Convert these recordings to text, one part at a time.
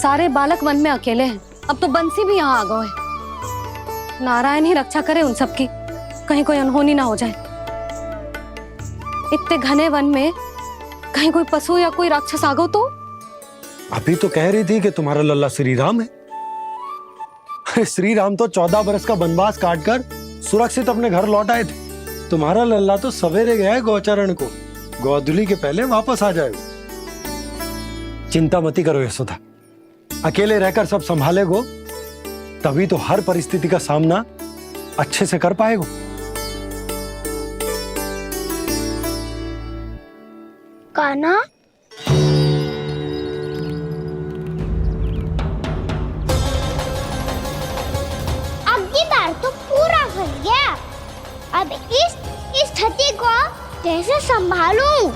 सारे बालक वन में अकेले हैं। अब तो बंसी भी यहाँ आ गए हैं। नारायण ही रक्षा करे उन सबकी, कहीं कोई अनहोनी ना हो जाए। इतने घने वन में कहीं कोई पशु या कोई राक्षस आ गो तो? अभी तो कह रही थी कि तुम्हारा लल्ला श्री राम है। श्री राम तो 14 बरस का वनवास काटकर सुरक्षित अपने घर लौट आए थे। तुम्हारा लल्ला तो सवेरे गया है गौचरण को, गोधूली के पहले वापस आ जाएगा। चिंता मती करो यशोदा, अकेले रहकर सब संभालेगो तभी तो हर परिस्थिति का सामना अच्छे से कर पाएगो। कान्हा, अब की बार तो पूरा फंस गया। अब इस स्थिति को कैसे संभालूं?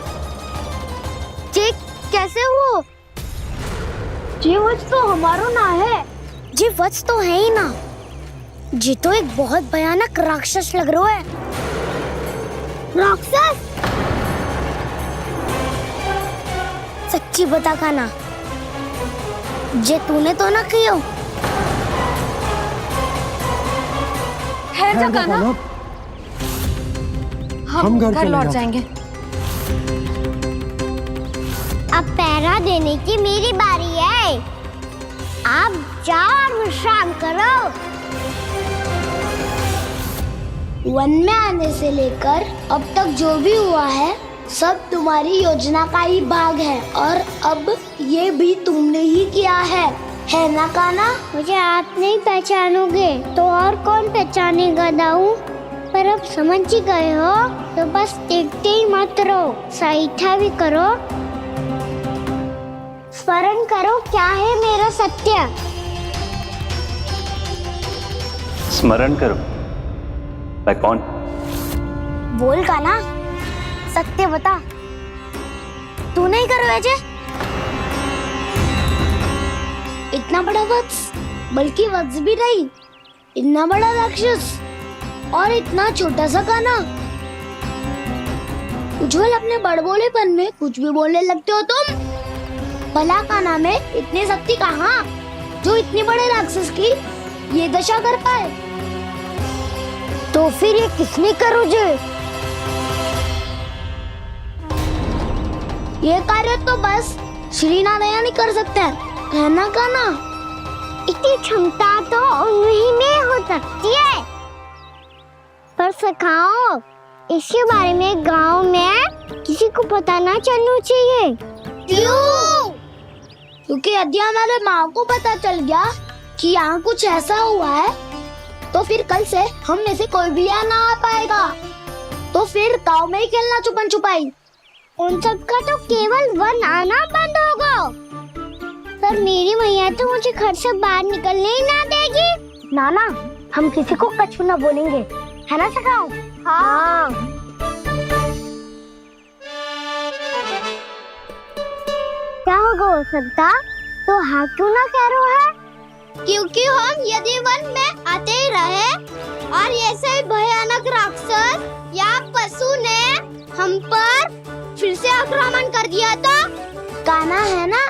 जी कैसे हो? जी वत्स तो हमारो ना है। जी वत्स तो है ही ना। जी तो एक बहुत भयानक राक्षस लग रहा है। राक्षस? सच्ची बता कान्हा, जे तूने तो ना कियो? खैर जा कान्हा, हम घर लौट जाएंगे। अब पहरा देने की मेरी बारी है। आप जाओ और विश्राम करो। वन में आने से लेकर अब तक जो भी हुआ है सब तुम्हारी योजना का ही भाग है, और अब ये भी तुमने ही किया है ना कान्हा? मुझे आप नहीं पहचानोगे तो और कौन पहचानेगा दाऊ? पर अब समझ ही गए हो तो बस देखते ही मत रहो, सईठा भी करो। स्मरण करो क्या है मेरा सत्य। स्मरण करो? मैं कौन? बोल कान्हा, सत्य बता। तू नहीं करो अजय? इतना बड़ा वत्स, बल्कि वत्स भी नहीं, इतना बड़ा राक्षस और इतना छोटा सा कान्हा। उज्जवल अपने बड़बोलेपन में कुछ भी बोलने लगते हो तुम। भला कान्हा में इतनी शक्ति कहाँ जो इतने बड़े राक्षस की ये दशा कर पाए? तो फिर ये किसने करो जे? ये कार्य तो बस श्री नारायण ही कर सकते हैं, है ना कान्हा? इतनी क्षमता तो उन्हीं में हो सकती है, पर सखाओ इसके बारे में गांव में किसी को पता ना चलना चाहिए। क्यों? क्योंकि यदि हमारे माँ को पता चल गया कि यहाँ कुछ ऐसा हुआ है तो फिर कल से हम में से कोई भी यहाँ ना आ पाएगा। तो फिर गांव में ही खेलना छुपन छुपाई। उन सब का तो केवल वन आना बंद होगा। पर मेरी मैया तो मुझे घर से बाहर निकलने ही ना देगी। नाना, हम किसी को कछु ना बोलेंगे, है ना सखाओ? हाँ। क्या होगा हो सकता? तो हाँ क्यों ना कह रहा है? क्योंकि हम यदि वन में आते ही रहे और ऐसे भयानक राक्षस या पशु ने हम पर फिर से आक्रमण कर दिया तो? कान्हा है ना,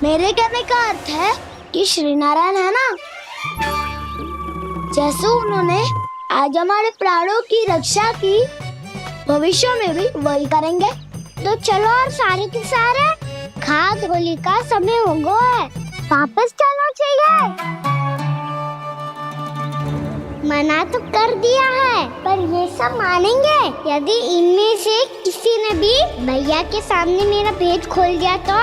मेरे कहने का अर्थ है कि श्री नारायण है ना, जैसे उन्होंने आज हमारे प्राणों की रक्षा की, भविष्य में भी वही करेंगे। तो चलो और सारे के सारे खाद होली का समय हो गया है, वापस चलना चाहिए। मना तो कर दिया है, पर ये सब मानेंगे यदि इनमें से किसी ने भी भैया के सामने मेरा भेद खोल दिया तो?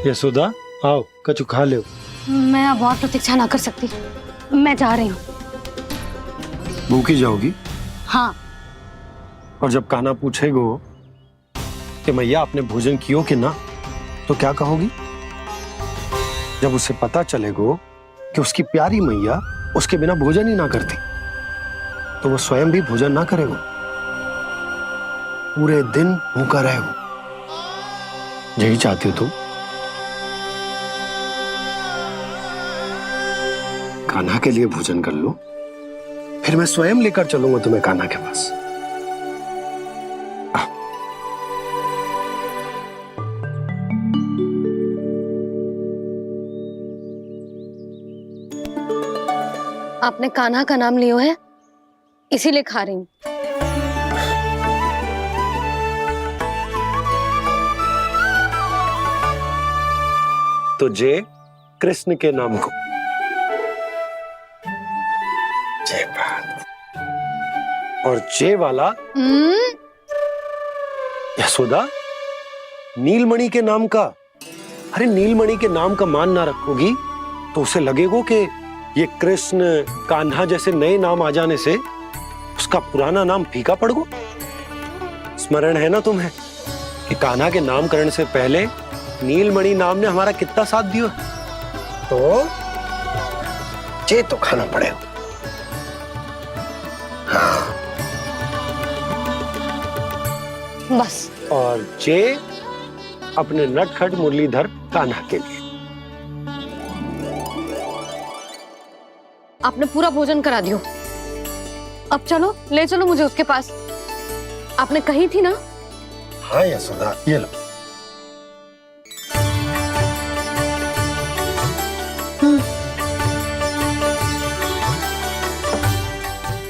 यशोदा आओ, कछु खा लो। मैं अब और प्रतीक्षा ना कर सकती, मैं जा रही हूँ। भूखी जाओगी? हाँ। और जब कान्हा पूछेगो कि मैया आपने भोजन कियो कि ना, तो क्या कहोगी? जब उसे पता चलेगो कि उसकी प्यारी मैया उसके बिना भोजन ही ना करती, तो वो स्वयं भी भोजन ना करेगो, पूरे दिन भूखा रहेगो। यही चाहती हो तुम? कान्हा के लिए भोजन कर लो, फिर मैं स्वयं लेकर चलूंगा तुम्हें कान्हा के पास। आपने कान्हा का नाम लियो है, इसीलिए खा रही हूँ। तो जय कृष्ण के नाम को। जय बात। और जय वाला यशोदा नीलमणि के नाम का। अरे नीलमणि के नाम का मान ना रखोगी तो उसे लगेगा कि ये कृष्ण कान्हा जैसे नए नाम आ जाने से उसका पुराना नाम फीका पड़ गो। स्मरण है ना तुम्हें कि कान्हा के नामकरण से पहले नीलमणि नाम ने हमारा कितना साथ दिया। तो जे तो खाना पड़ेगा। हाँ। बस। और जे अपने नटखट मुरलीधर कान्हा के लिए। आपने पूरा भोजन करा दियो, अब चलो, ले चलो मुझे उसके पास। आपने कही थी ना। हाँ यशोदा, ये लो।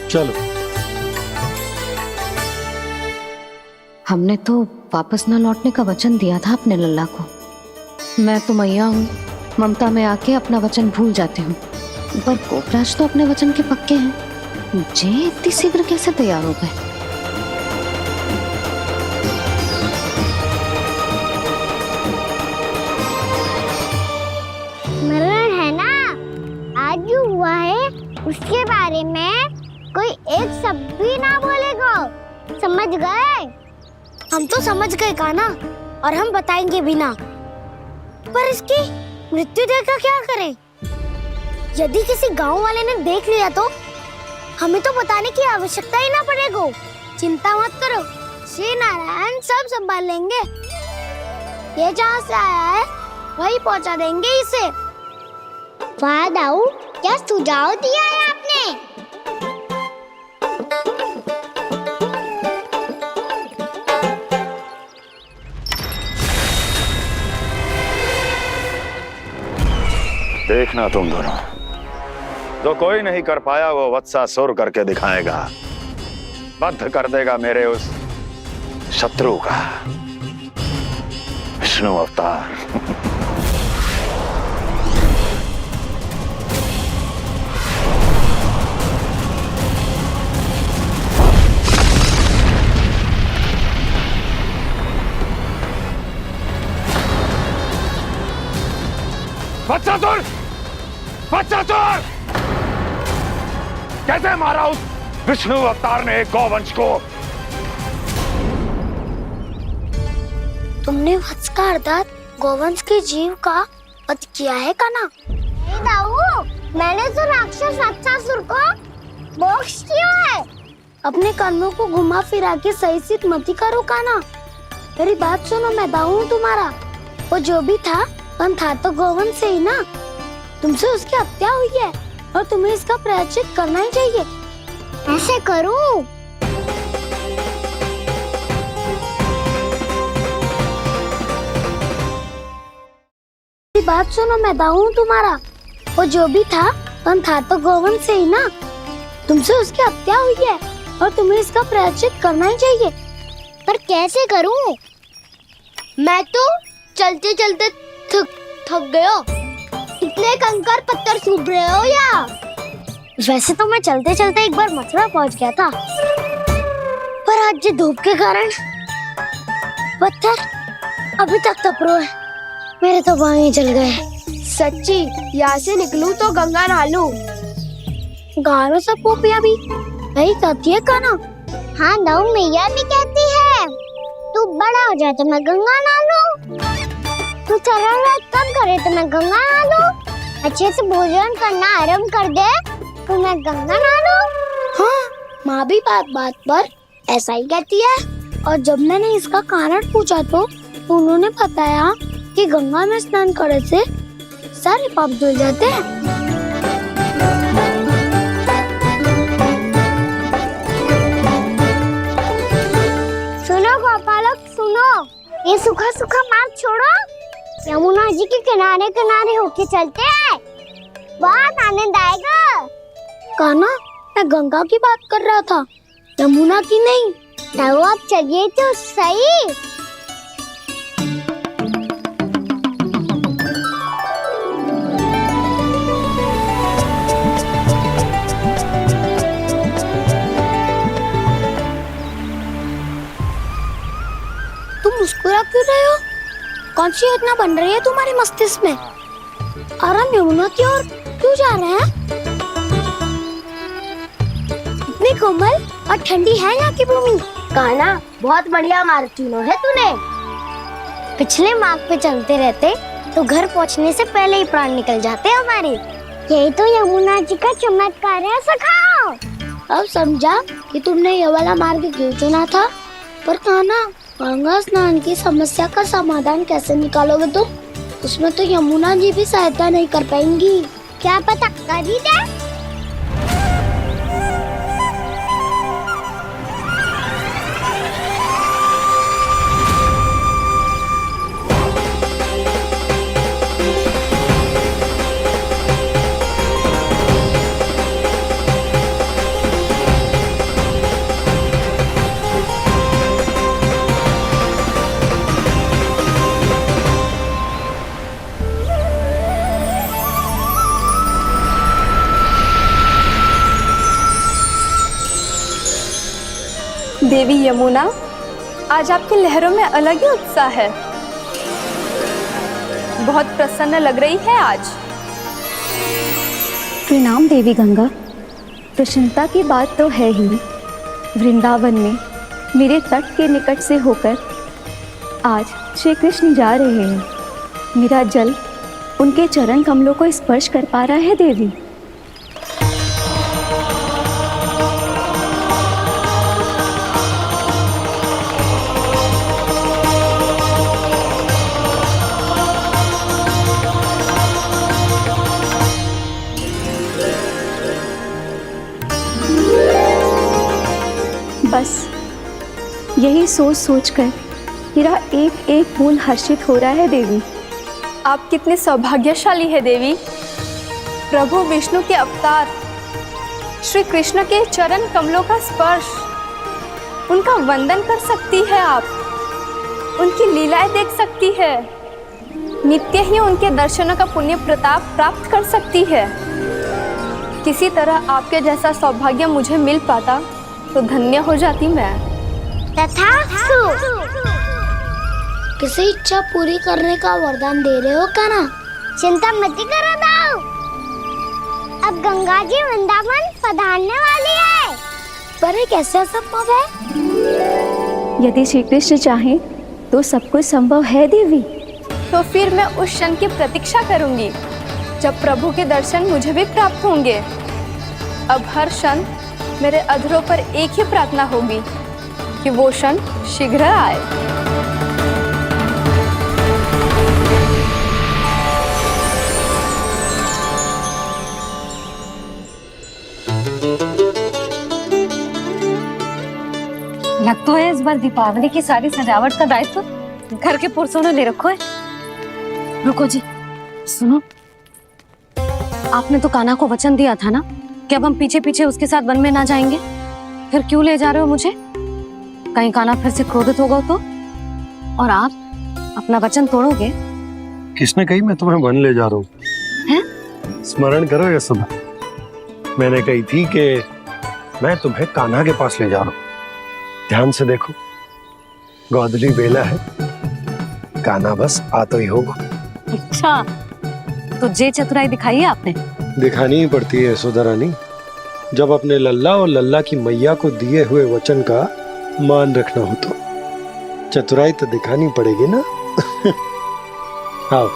चलो। हमने तो वापस न लौटने का वचन दिया था अपने लल्ला को। मैं तो मैया हूँ, ममता में आके अपना वचन भूल जाती हूँ, पर गोपराज तो अपने वचन के पक्के हैं। जे इतनी शीघ्र कैसे तैयार हो गए? स्मरण है ना, आज जो हुआ है उसके बारे में कोई एक शब्द भी ना बोलेगा, समझ गए? हम तो समझ गए कान्हा, और हम बताएंगे भी ना। पर इसकी मृत्यु देखकर क्या करें? यदि किसी गांव वाले ने देख लिया तो हमें तो बताने की आवश्यकता ही ना पड़ेगा। चिंता मत करो, श्री नारायण सब संभाल लेंगे। ये जहाँ से आया है वही पहुँचा देंगे इसे। वाह दाऊ, क्या सुझाव दिया है आपने। देखना तुम दोनों, जो कोई नहीं कर पाया वो वत्सासुर करके दिखाएगा। बद्ध कर देगा मेरे उस शत्रु का विष्णु अवतार। वत्सासुर! वत्सासुर! कैसे मारा उस विष्णु अवतार ने गौवंश को? तुमने वत्स का अर्थात गौवंश के जीव का वध किया है कान्हा? नहीं दाऊ, मैंने तो राक्षस वत्सासुर को मोक्ष दिया है। अपने कर्मों को घुमा फिरा के सही सिद्ध मत करो कान्हा। मेरी बात सुनो, मैं दाऊ हूँ तुम्हारा। वो जो भी था तो गौवंश से ही ना। तुमसे उसकी हत्या हुई है और तुम्हें इसका प्रायश्चित करना ही चाहिए। ऐसे करूं? बात सुनो, मैं दाऊ हूँ तुम्हारा। वो जो भी था तो गौवंश से ही ना। तुमसे उसकी हत्या हुई है और तुम्हें इसका प्रायश्चित करना ही चाहिए। पर कैसे करूं? मैं तो चलते चलते थक गया। इतने कंकर पत्थर सूख रहे हो या? वैसे तो मैं चलते चलते एक बार मथुरा पहुंच गया था, पर आज धूप के कारण पत्थर अभी तक तप रहे हैं। मेरे तो पाँव ही जल गए। सच्ची, यहाँ से निकलूं तो गंगा नहा लूं। गारो सब पोपिया भी वही कहती है कान्हा। हाँ दाऊ, मैया भी कहती है तू बड़ा हो जाए तो मैं गंगा नहा लूं, तू चरण व्रत कब करे तो मैं गंगा नहा लूं, अच्छे से भोजन करना आरंभ कर दे तो मैं गंगा नहा लूं। हाँ, माँ भी बात बात पर ऐसा ही कहती है। और जब मैंने इसका कारण पूछा तो उन्होंने बताया कि गंगा में स्नान करने से सारे पाप धुल जाते हैं। ये सूखा सूखा मार्ग छोड़ो, यमुना जी के किनारे किनारे होके चलते हैं, बहुत आनंद आएगा। कान्हा, मैं गंगा की बात कर रहा था, यमुना की नहीं। तो आप चलिए तो सही। तुम मुस्कुरा क्यों रहे हो? कौन सी योजना बन रही है तुम्हारे मस्तिष्क में? और हम यमुना की ओर क्यों जा रहे हैं? इतनी कोमल और ठंडी है यहाँ की भूमि। कान्हा, बहुत बढ़िया मार्ग चुना है तूने। पिछले मार्ग पे चलते रहते तो घर पहुँचने से पहले ही प्राण निकल जाते हमारे। यही तो यमुना जी का चमत्कार है सखाओ। अब समझा कि तुमने ये वाला मार्ग क्यों चुना था। पर कान्हा, गंगा स्नान की समस्या का समाधान कैसे निकालोगे तुम? उसमें तो यमुना जी भी सहायता नहीं कर पाएंगी। क्या पता कर ही दे। देवी यमुना, आज आपकी लहरों में अलग ही उत्साह है। बहुत प्रसन्न लग रही है आज। प्रणाम देवी गंगा। प्रसन्नता की बात तो है ही। वृंदावन में मेरे तट के निकट से होकर आज श्री कृष्ण जा रहे हैं। मेरा जल उनके चरण कमलों को स्पर्श कर पा रहा है देवी। बस यही सोच सोचकर मेरा एक एक मूल हर्षित हो रहा है देवी। आप कितने सौभाग्यशाली है देवी। प्रभु विष्णु के अवतार श्री कृष्ण के चरण कमलों का स्पर्श, उनका वंदन कर सकती है आप, उनकी लीलाएं देख सकती है, नित्य ही उनके दर्शनों का पुण्य प्रताप प्राप्त कर सकती है। किसी तरह आपके जैसा सौभाग्य मुझे मिल पाता तो धन्य हो जाती मैं। तथास्तु। किसी इच्छा पूरी करने का वरदान दे रहे हो कान्हा? चिंता मत करो दाऊ। अब गंगा जी वृंदावन पधारने वाली है। पर ये कैसे संभव है? यदि श्री कृष्ण चाहे तो सब कुछ संभव है देवी। तो फिर मैं उस क्षण की प्रतीक्षा करूंगी जब प्रभु के दर्शन मुझे भी प्राप्त होंगे। अब हर क्षण मेरे अधरों पर एक ही प्रार्थना होगी कि वो क्षण शीघ्र आए। लग तो है इस बार दीपावली की सारी सजावट का दायित्व घर के पुरुषों ने ले रखो है। रुको जी, सुनो, आपने तो कान्हा को वचन दिया था ना कि अब हम पीछे पीछे उसके साथ वन में ना जाएंगे। फिर क्यों ले जा रहे हो मुझे? कहीं कान्हा फिर से क्रोधित होगा तो? और आप अपना वचन तोड़ोगे? किसने कही मैं तुम्हें वन ले जा रहा हूँ? स्मरण करो ये सब। मैंने कही थी कि मैं तुम्हें कान्हा के पास ले जा रहा हूँ। ध्यान से देखो, गोदली बेला है, कान्हा बस आ तो ही होगा। अच्छा, तो जे चतुराई दिखाई है आपने? दिखानी ही पड़ती है यशोदा रानी, जब अपने लल्ला और लल्ला की मैया को दिए हुए वचन का मान रखना हो तो चतुराई तो दिखानी पड़ेगी ना। आओ।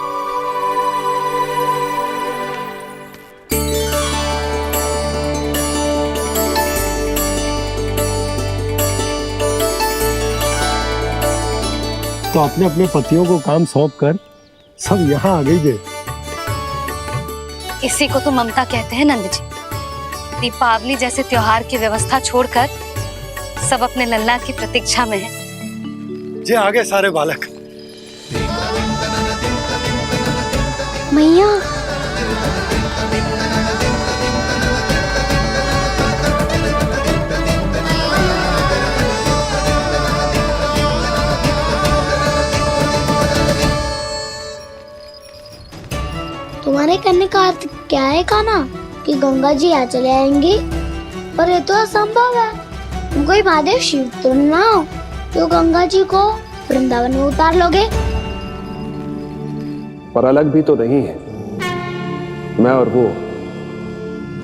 तो अपने अपने पतियों को काम सौंप कर सब यहाँ आ गई है। इसी को तो ममता कहते हैं नंद जी। दीपावली जैसे त्योहार की व्यवस्था छोड़कर सब अपने लल्ला की प्रतीक्षा में हैं। जे आगे सारे बालक। मैया तुम्हारे कहने का अर्थ क्या है कान्हा कि गंगा जी यहाँ चले आएंगे? पर ये तो असंभव है। तुम कोई महादेव शिव तो ना हो तो गंगा जी को वृंदावन में उतार लोगे? पर अलग भी तो नहीं है। मैं और वो,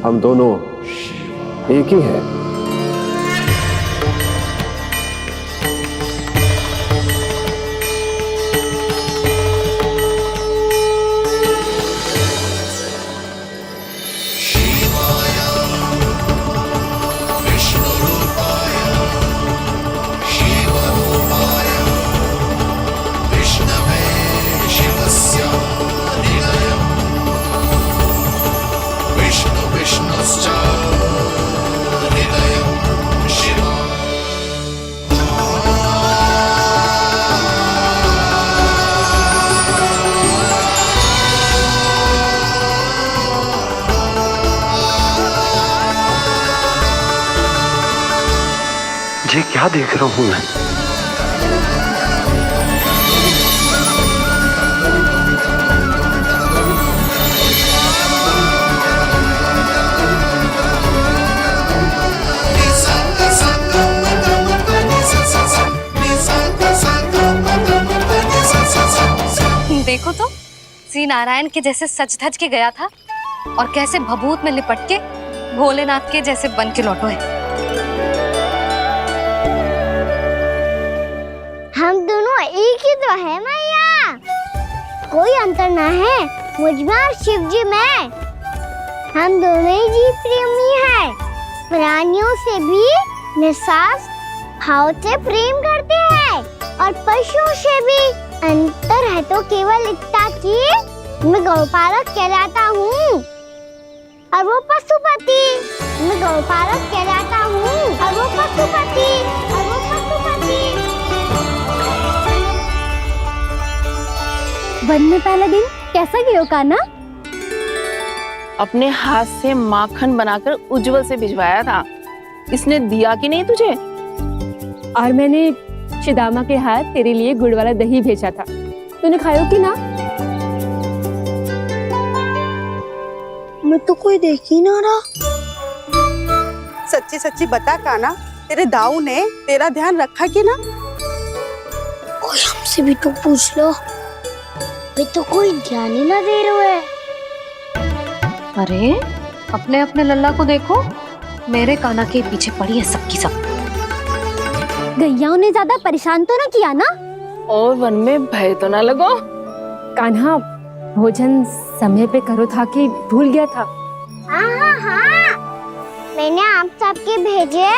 हम दोनों एक ही हैं। ये क्या देख रहा हूं मैं? देखो तो श्री नारायण के जैसे सज धज के गया था और कैसे भभूत में लिपट के भोलेनाथ के जैसे बन के लौटो है। हम दोनों एक ही तो है मैया, कोई अंतर ना है मुझ में और शिव जी में। हम दोनों ही जीव प्रेमी हैं, प्राणियों से भी निस्वार्थ भाव से प्रेम करते हैं और पशुओं से भी। अंतर है तो केवल इतना कि मैं गौपालक कहलाता हूँ और वो पशुपति। मैं गौपालक कहलाता हूँ और वो पशुपति। वन में पहला दिन कैसा गया कान्हा? अपने हाथ से माखन बनाकर उज्जवल से भिजवाया था। इसने दिया कि नहीं तुझे? और मैंने शिदामा के हाथ तेरे लिए गुड़ वाला दही भेजा था, तूने खाया कि ना? मैं तो कोई देख ही ना रहा। सच्ची सच्ची बता कान्हा, तेरे दाऊ ने तेरा ध्यान रखा कि ना? कोई हमसे भी तो पूछ लो, वे तो कोई ध्यान ही ना दे रहे है। अरे अपने अपने लल्ला को देखो, मेरे कान्हा के पीछे पड़ी है सबकी सब। गैयाओं ने ज्यादा परेशान तो ना किया ना? और वन में भय तो ना लगो? कान्हा भोजन समय पे करो था कि भूल गया था? हाँ, मैंने आप सबके भेजे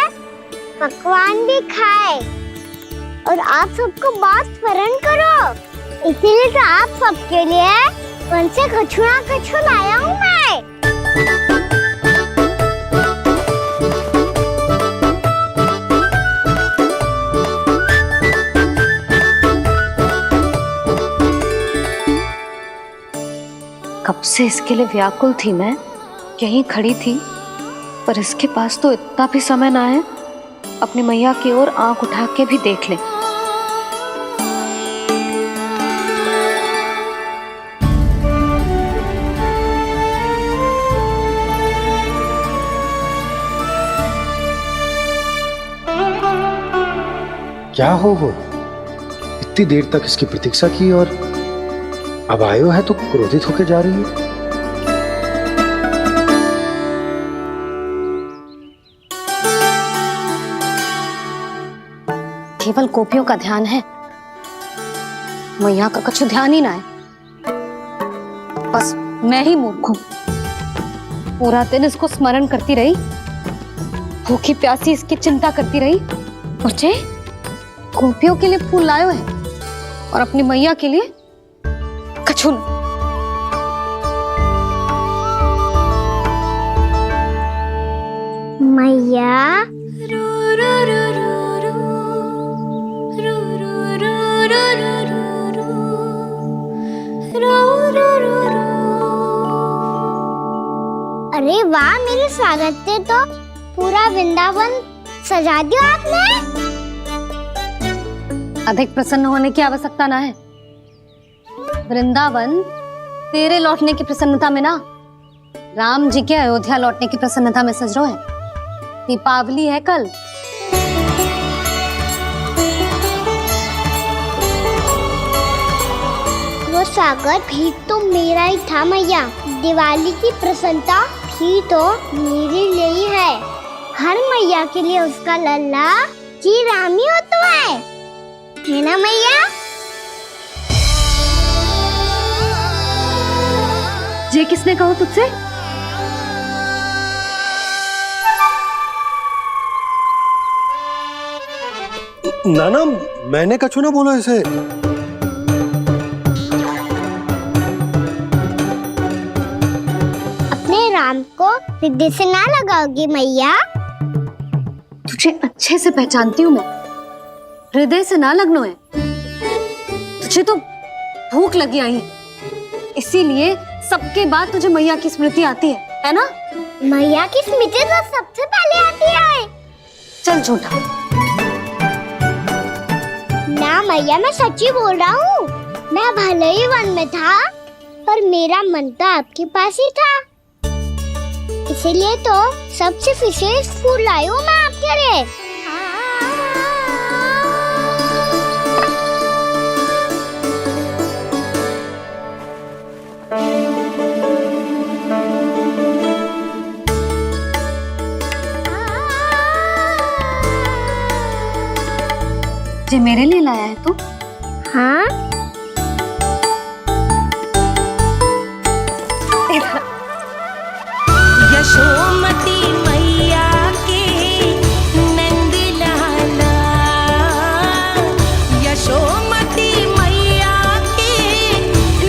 पकवान भी खाए और आप सबको बात स्मरण करो, इसीलिए तो आप सबके लिए वन से कछु ना कछु लाया हूँ मैं। कब से इसके लिए व्याकुल थी मैं, यहीं खड़ी थी, पर इसके पास तो इतना भी समय ना है अपनी मैया की ओर आंख उठा के भी देख ले। क्या हो इतनी देर तक इसकी प्रतीक्षा की और अब आयो है तो क्रोधित होकर जा रही है। केवल गोपियों का ध्यान है, मैया का कुछ ध्यान ही ना है। बस मैं ही मूर्ख हूं, पूरा दिन इसको स्मरण करती रही, भूखी प्यासी इसकी चिंता करती रही, और जे गोपियों के लिए फूल लायो है और अपनी मैया के लिए कछु न। मैया अरे वाह, मेरे स्वागत पे तो पूरा वृंदावन सजा दिया आपने। अधिक प्रसन्न होने की आवश्यकता ना है। वृंदावन तेरे लौटने की प्रसन्नता में ना, राम जी के अयोध्या लौटने की प्रसन्नता में सज रहा है। दीपावली है कल। वो स्वागत भी तो मेरा ही था मैया। दिवाली की प्रसन्नता भी तो मेरे लिए ही है। हर मैया के लिए उसका लल्ला श्री राम ही होता है ना मैया? ये किसने कहा तुझसे? नाना, मैंने कछु ना बोला इसे। अपने राम को हृदय से ना लगाओगी मैया? तुझे अच्छे से पहचानती हूँ मैं, हृदय से ना लगनो है। तुझे तो भूख लगी आई है, इसीलिए सबके बाद तुझे मैया की स्मृति आती है ना? मैया की स्मृति तो सबसे पहले आती है। चल झूठा। ना मैया, मैं सच्ची बोल रहा हूँ। मैं भले ही वन में था, पर मेरा मन तो आपके पास ही था। इसीलिए तो सबसे विशेष फूल लाई हूँ मैं आपके लिए। ये मेरे लिए लाया है तू? हाँ, यशोमती मैया के नंद लाला, यशोमती मैया के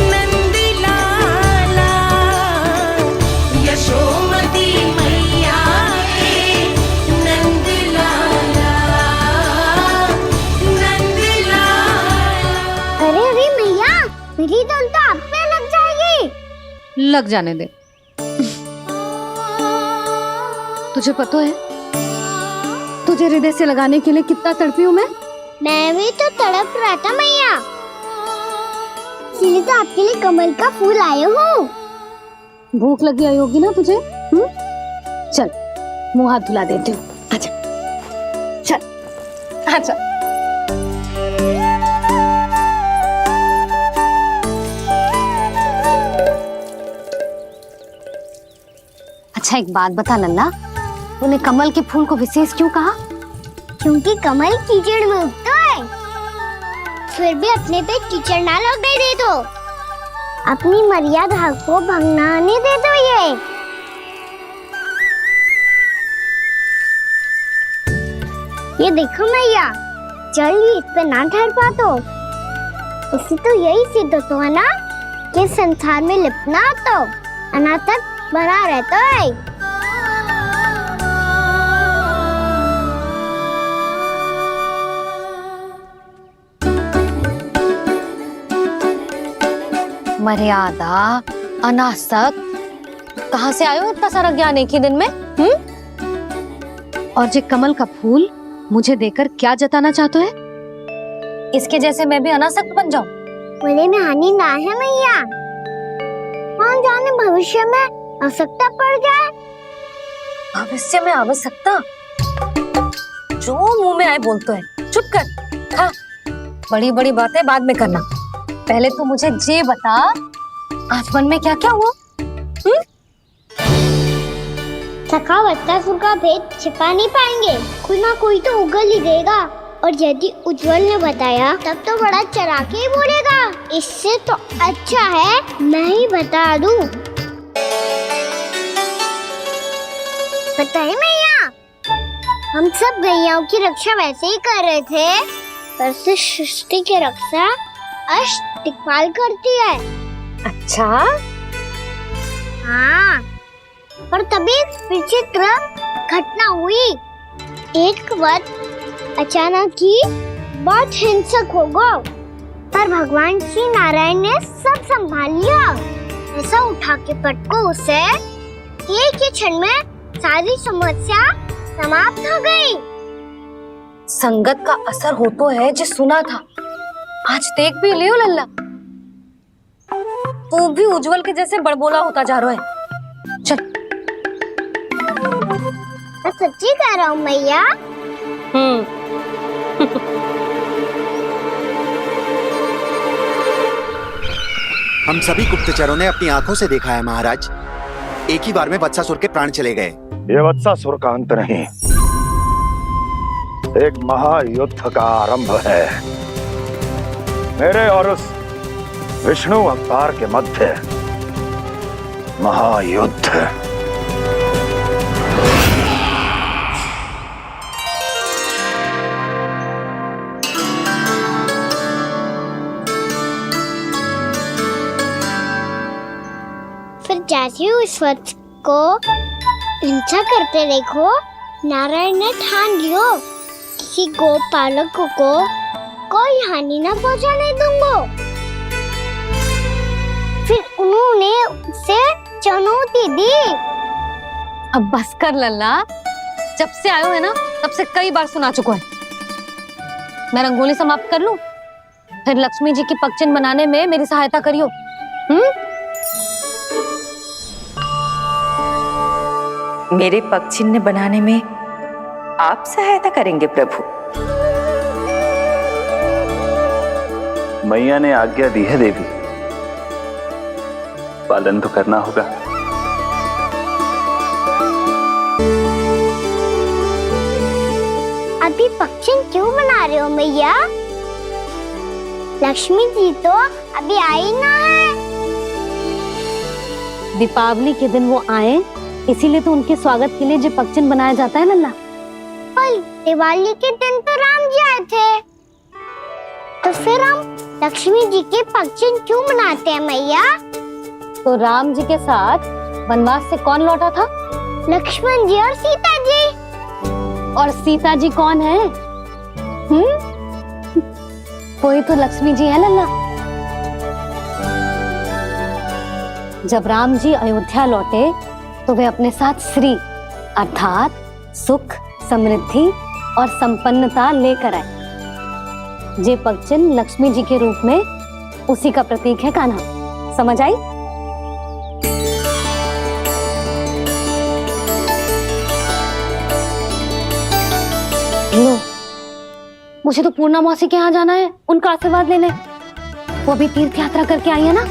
नंद लाला, यशोमती मैया के नंद लाला, नंद लाला। अरे मैया, मेरी धुन तो आप पे लग जाएगी। लग जाने दे। तुझे पता है तुझे हृदय से लगाने के लिए कितना तड़पी हूँ मैं भी तो तड़प रहा था मैया, इसीलिए तो आपके लिए कमल का फूल आए हूँ। भूख लगी आई होगी ना तुझे? चल मुंह हाथ धुला देती हूँ। आजा, चल आजा। अच्छा एक बात बता लल्ला, तूने कमल के फूल को विशेष क्यों कहा? क्योंकि कमल कीचड़ में उगता है, फिर भी अपने पे कीचड़ ना लगने दे दो। अपनी मर्यादा को भंगना नहीं दे दो। ये देखो मैया, जल भी इस पे ना ठहर पा तो उससे तो यही सिद्ध होता है ना कि संसार में लिपना तो अनाथ तक बना रहता है। मर्यादा, अनासक, कहाँ से आयो इतना सारा ज्ञान एक ही दिन में? और ये कमल का फूल मुझे देकर क्या जताना चाहते है? इसके जैसे मैं भी अनासक्त बन जाऊं? बोले में हानि ना है मैया, कौन जाने भविष्य में आवश्यकता पड़ जाए। भविष्य में आवश्यकता? जो मुंह में आए बोलते हैं। चुप कर। हाँ, बड़ी बड़ी बातें बाद में करना, पहले तो मुझे ये बता आज मन में क्या क्या हुआ? सखावत्तासुर का भेद छिपा नहीं पाएंगे, कोई ना कोई तो उगल ही देगा। और यदि उज्जवल ने बताया तब तो बड़ा चढ़ा के ही बोलेगा। इससे तो अच्छा है मैं ही बता दूं। बताइए मैया, हम सब गैयाओं की रक्षा वैसे ही कर रहे थे, पर से सृष्टि की रक्षा अष्ट दिक्पाल करती है। अच्छा? हाँ, पर तभी विचित्र घटना हुई। एक वक्त अचानक ही बहुत हिंसक हो गया, पर भगवान श्री नारायण ने सब संभाल लिया। ऐसा उठा के पटको उसे एक ही क्षण में सारी समस्या समाप्त हो गई। संगत का असर हो तो है जो सुना था, आज देख भी लियो लल्ला। तू भी उज्जवल के जैसे बड़बोला होता जा रहा है। चल। मैं सच्ची कह रहा हूँ मैया। हम सभी गुप्तचरों ने अपनी आंखों से देखा है महाराज, एक ही बार में वत्सासुर के प्राण चले गए। ये वत्सासुर का अंत नहीं, एक महायुद्ध का आरंभ है। मेरे और उस विष्णु अवतार के मध्य महायुद्ध। फिर जैसे ही उस वक्त को हिंसा करते देखो, नारायण ने ठान लियो किसी गोपालक को कोई हानि न पहुंचाने दूंगा। फिर उन्होंने उसे चुनौती दी। अब बस कर लल्ला, जब से आयो है ना तब से कई बार सुना चुका है। मैं रंगोली समाप्त कर लूं, फिर लक्ष्मी जी की पगचिन बनाने में मेरी सहायता करियो। मेरे पग चिन्ह बनाने में आप सहायता करेंगे प्रभु? मैया ने आज्ञा दी है देवी, पालन तो करना होगा। अभी पगचिन क्यों बना रहे हो मैया? लक्ष्मी जी तो अभी आई ना है। दीपावली के दिन वो आए, इसीलिए तो उनके स्वागत के लिए जो पगचिन बनाया जाता है लल्ला। पर दिवाली के दिन तो राम जी आए थे, तो फिर हम लक्ष्मी जी के पगचिन क्यों बनाते हैं मैया? तो राम जी के साथ वनवास से कौन लौटा था? लक्ष्मण जी और सीता जी। और सीता जी कौन है? वही तो लक्ष्मी जी है लल्ला। जब राम जी अयोध्या लौटे तो वे अपने साथ श्री अर्थात सुख, समृद्धि और संपन्नता लेकर आए। जे पगचिन लक्ष्मी जी के रूप में उसी का प्रतीक है कान्हा। समझ आई? लो, मुझे तो पूर्णा मौसी के यहाँ जाना है, उनका आशीर्वाद लेने। वो अभी तीर्थ यात्रा करके आई है ना।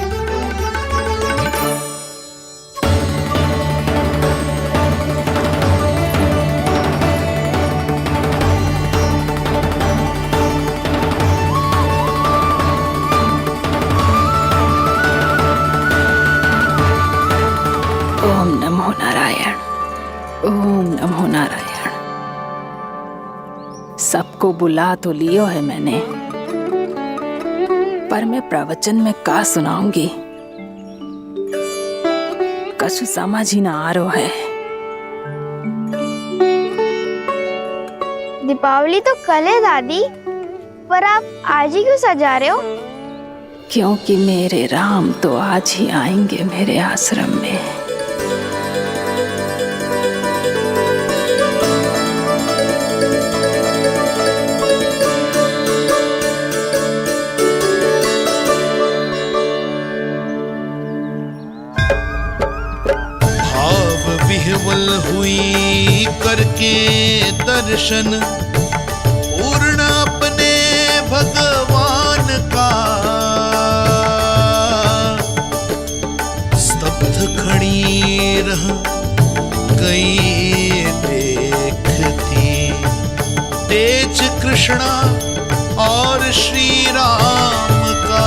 ओम नमो नारायण, ओम नमो नारायण। सबको बुला तो लियो है मैंने, पर मैं प्रवचन में का सुनाऊंगी, कछु समझ ही ना आ रहा है। दीपावली तो कल है दादी, पर आप आज ही क्यों सजा रहे हो? क्योंकि मेरे राम तो आज ही आएंगे मेरे आश्रम में। विह्वल हुई करके दर्शन, पूर्ण अपने भगवान का, स्तब्ध खड़ी रह गई देखती तेज कृष्णा और श्री राम का।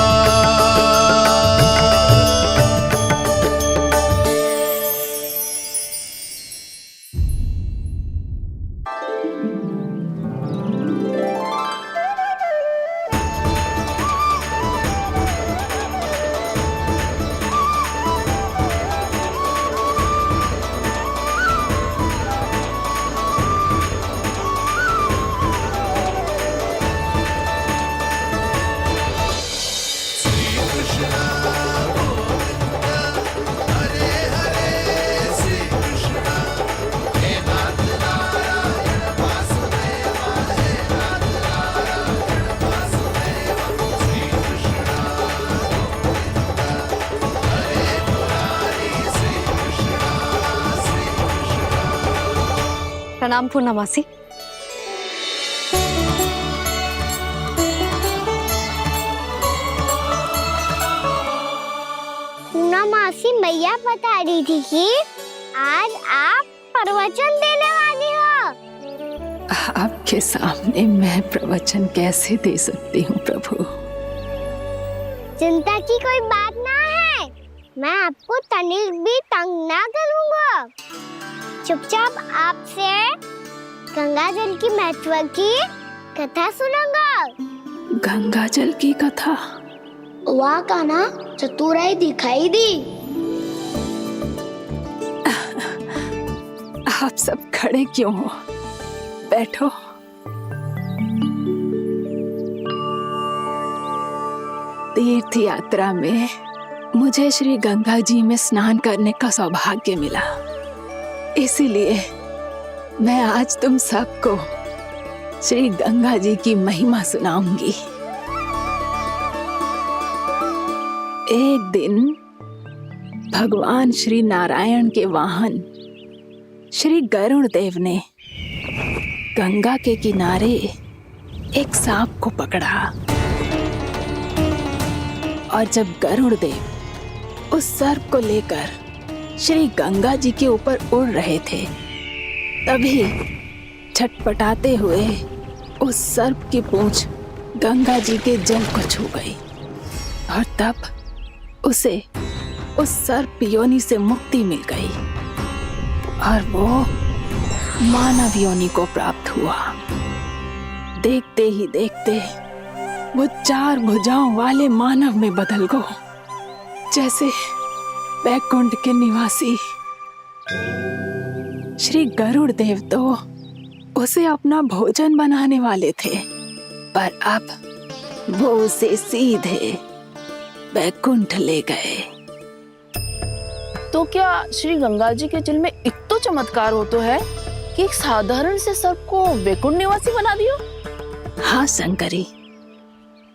प्रणाम पूर्णमासी। पूर्णमासी मैया बता रही थी कि आज आप प्रवचन देने वाली हो। आपके सामने मैं प्रवचन कैसे दे सकती हूँ प्रभु? चिंता की कोई बात ना है, मैं आपको तनिक भी तंग ना करूँगा। चुपचाप आपसे गंगा जल की महत्व की कथा सुनूंगा। गंगा जल की कथा? वहाँ का ना चतुराई दिखाई दी। आप सब खड़े क्यों हो? बैठो। तीर्थ यात्रा में मुझे श्री गंगा जी में स्नान करने का सौभाग्य मिला, इसीलिए मैं आज तुम सबको श्री गंगा जी की महिमा सुनाऊंगी। एक दिन भगवान श्री नारायण के वाहन श्री गरुड़ देव ने गंगा के किनारे एक सांप को पकड़ा, और जब गरुड़ देव उस सर्प को लेकर श्री गंगा जी के ऊपर उड़ रहे थे, तभी छटपटाते हुए उस सर्प की पूंछ गंगा जी के जल को छू गई, और तब उसे उस सर्प योनि से मुक्ति मिल गई और वो मानव योनि को प्राप्त हुआ। देखते ही देखते वो 4 भुजाओं वाले मानव में बदल गया, जैसे वैकुंठ के निवासी। श्री गरुड़ देव तो उसे अपना भोजन बनाने वाले थे, पर अब वो उसे सीधे वैकुंठ ले गए। तो क्या श्री गंगा जी के जल में इतना चमत्कार हो तो है कि एक साधारण से सर्प को वैकुंठ निवासी बना दियो? हाँ शंकरी,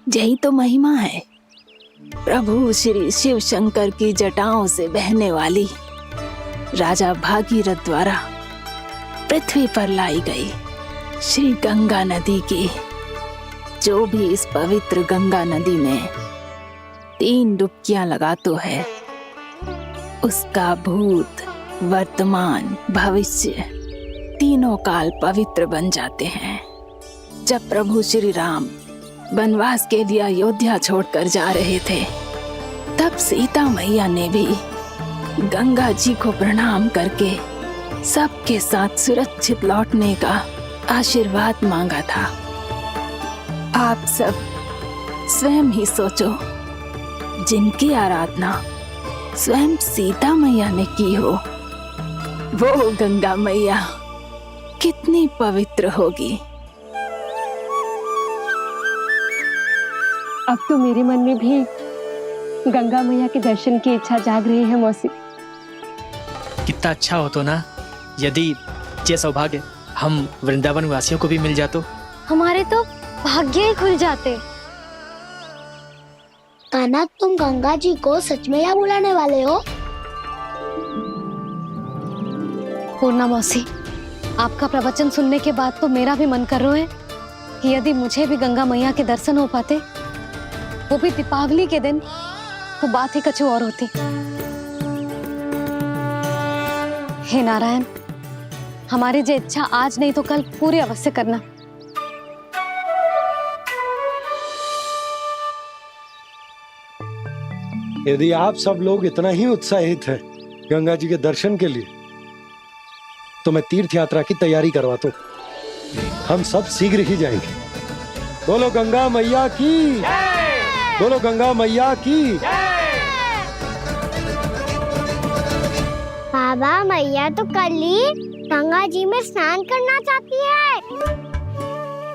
यही तो महिमा है। प्रभु श्री शिव शंकर की जटाओं से बहने वाली राजा भागीरथ द्वारा पृथ्वी पर लाई गई श्री गंगा नदी की। जो भी इस पवित्र गंगा नदी में 3 डुबकियां लगाता है, उसका भूत, वर्तमान, भविष्य तीनों काल पवित्र बन जाते हैं। जब प्रभु श्री राम वनवास के लिए अयोध्या छोड़कर जा रहे थे, तब सीता मैया ने भी गंगा जी को प्रणाम करके सबके साथ सुरक्षित लौटने का आशीर्वाद मांगा था। आप सब स्वयं ही सोचो, जिनकी आराधना स्वयं सीता मैया ने की हो, वो गंगा मैया कितनी पवित्र होगी। अब तो मेरे मन में भी गंगा मैया के दर्शन की इच्छा जाग रही है मौसी। कितना अच्छा हो तो ना यदि ये सौभाग्य हम वृंदावन वासियों को भी मिल जातो। हमारे तो भाग्य ही खुल जाते। कान्हा, तुम गंगा जी को सच में यहाँ बुलाने वाले हो? पूर्णा मौसी, आपका प्रवचन सुनने के बाद तो मेरा भी मन कर रहा है कि यदि मुझे भी गंगा मैया के दर्शन हो पाते, वो भी दीपावली के दिन, तो बात ही कुछ और होती। हे नारायण, हमारी जो इच्छा आज नहीं तो कल पूरी अवश्य करना। यदि आप सब लोग इतना ही उत्साहित हैं गंगा जी के दर्शन के लिए, तो मैं तीर्थ यात्रा की तैयारी करवाता हूँ। हम सब शीघ्र ही जाएंगे। बोलो गंगा मैया की, बोलो गंगा मैया की। बाबा, मैया तो कल ही गंगा जी में स्नान करना चाहती है,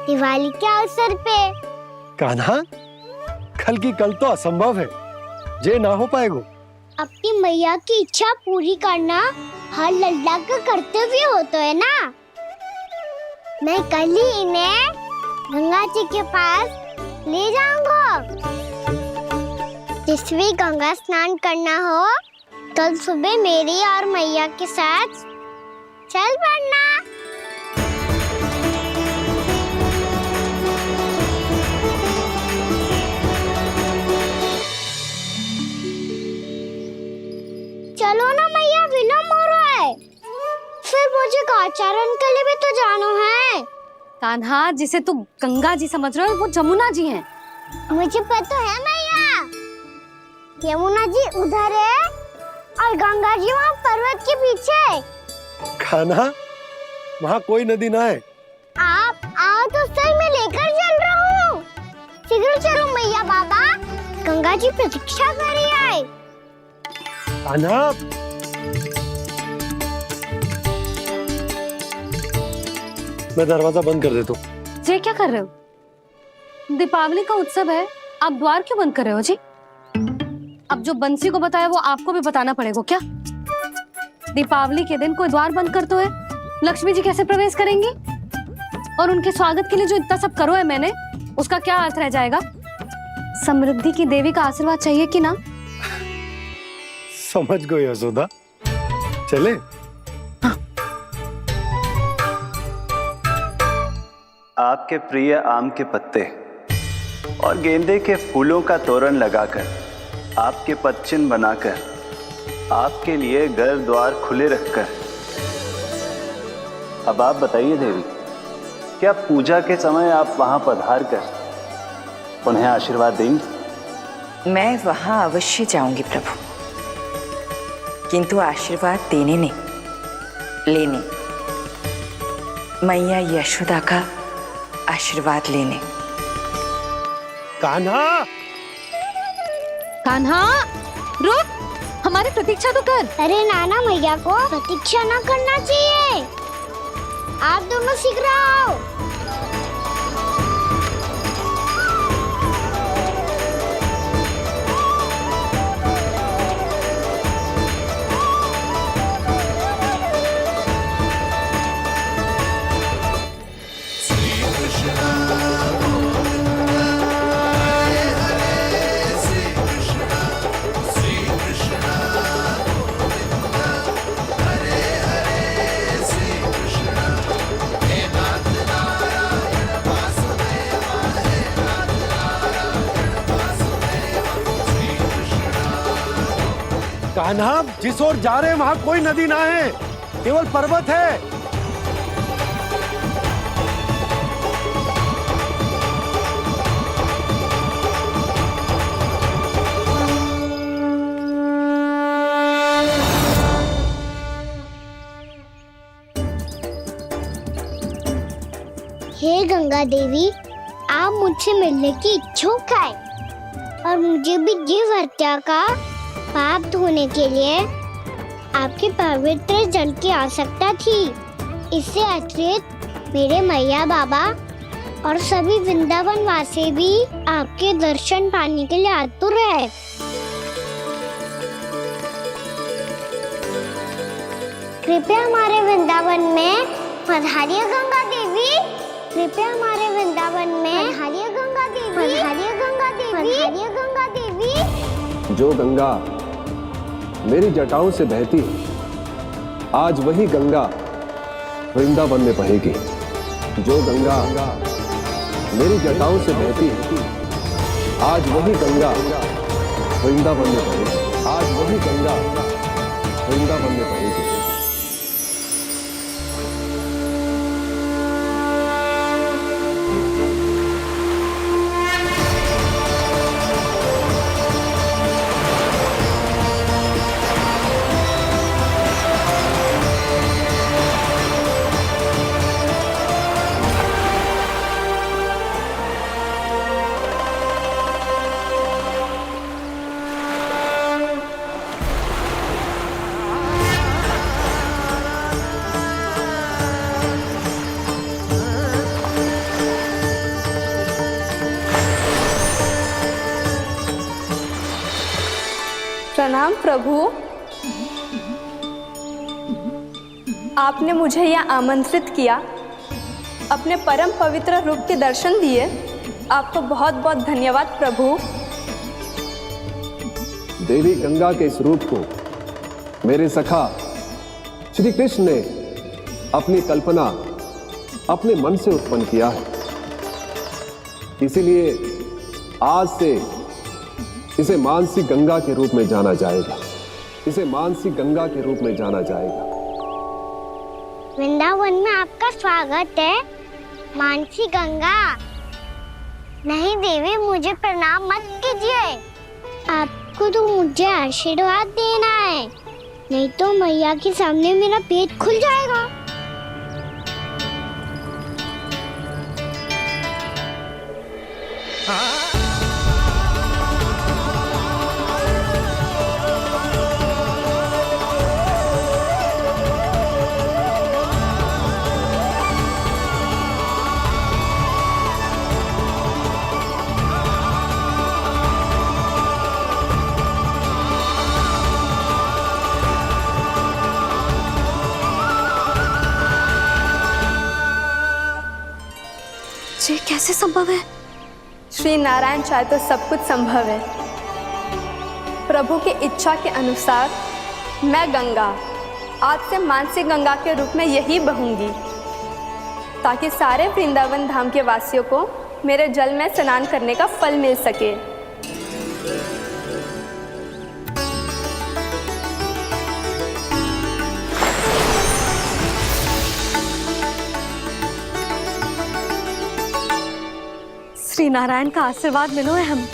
दिवाली के अवसर पे। कान्हा, कल की कल तो असंभव है, जे ना हो पाएगा। अपनी मैया की इच्छा पूरी करना हर लल्ला का कर्तव्य होता है ना। मैं कल ही इन्हें गंगा जी के पास ले जाऊंगा। जिस भी गंगा स्नान करना हो, कल सुबह मेरी और मैया के साथ चल पड़ना। चलो ना मैया, विलम्ब हो रहा है। फिर मुझे काचारण के लिए भी तो जाना है। कान्हा, जिसे तू गंगा जी समझ रहे हो वो जमुना जी हैं। मुझे पता है मैया, यमुना जी उधर है और गंगा जी वहाँ पर्वत के पीछे। कान्हा, वहाँ कोई नदी ना है। आप आओ तो सही, मैं लेकर चल रहा हूँ। शीघ्र चलो मैया बाबा, गंगा जी प्रतीक्षा कर रही है। कान्हा, मैं दरवाजा बंद कर देता हूँ। ये क्या कर रहे हो? दीपावली का उत्सव है, आप द्वार क्यों बंद कर रहे हो जी? अब जो बंसी को बताया वो आपको भी बताना पड़ेगा क्या? दीपावली के दिन कोई द्वार बंद कर तो है, लक्ष्मी जी कैसे प्रवेश करेंगी? और उनके स्वागत के लिए जो इतना सब करो है मैंने, उसका क्या अर्थ रह जाएगा? समृद्धि की देवी का आशीर्वाद चाहिए कि ना? समझ गई यशोदा, चले। आपके प्रिय आम के पत्ते और गेंदे के फूलों का तोरण लगाकर, आपके पदचिन्ह बनाकर, आपके लिए घर द्वार खुले रखकर, अब आप बताइए देवी, क्या पूजा के समय आप वहां पधार कर उन्हें आशीर्वाद देंगी? मैं वहां अवश्य जाऊंगी प्रभु, किंतु आशीर्वाद देने नहीं, लेने, मैया यशोदा का आशीर्वाद लेने। कान्हा, कान्हा, रुक, हमारी प्रतीक्षा तो कर। अरे नाना, मैया को प्रतीक्षा ना करना चाहिए। आप दोनों शीघ्र आओ। कान्हा, जिस ओर जा रहे हैं वहां कोई नदी ना है, केवल पर्वत है। हे गंगा देवी, आप मुझसे मिलने की इच्छुक है और मुझे भी जीव हत्या का पाप धोने के लिए आपके पवित्र जल की आवश्यकता थी। इससे अतिरिक्त मेरे मैया बाबा और सभी वृंदावन वासी भी आपके दर्शन पाने के लिए आतुर है। कृपया हमारे वृंदावन में पधारिए गंगा देवी। कृपया हमारे वृंदावन में पधारिए गंगा देवी। पधारिए गंगा देवी। पधारिए गंगा देवी। जो गंगा मेरी जटाओं से बहती है, आज वही गंगा वृंदावन में बहेगी। जो गंगा मेरी जटाओं से बहती है, आज वही गंगा वृंदावन में बहेगी। आज वही गंगा वृंदावन में बहेगी। प्रणाम प्रभु, आपने मुझे यहाँ आमंत्रित किया, अपने परम पवित्र रूप के दर्शन दिए, आपको बहुत बहुत धन्यवाद प्रभु। देवी गंगा के इस रूप को मेरे सखा श्री कृष्ण ने अपनी कल्पना अपने मन से उत्पन्न किया है। इसीलिए आज से इसे मानसी गंगा के रूप में जाना जाएगा। इसे मानसी गंगा के रूप में जाना जाएगा। वृंदावन में आपका स्वागत है मानसी गंगा। नहीं देवी, मुझे प्रणाम मत कीजिए। आपको तो मुझे आशीर्वाद देना है, नहीं तो मैया के सामने मेरा पेट खुल जाएगा। ये कैसे संभव है? श्री नारायण चाहे तो सब कुछ संभव है। प्रभु की इच्छा के अनुसार मैं गंगा आज से मानसी गंगा के रूप में यही बहूंगी, ताकि सारे वृंदावन धाम के वासियों को मेरे जल में स्नान करने का फल मिल सके। श्री नारायण का आशीर्वाद मिलो है, हम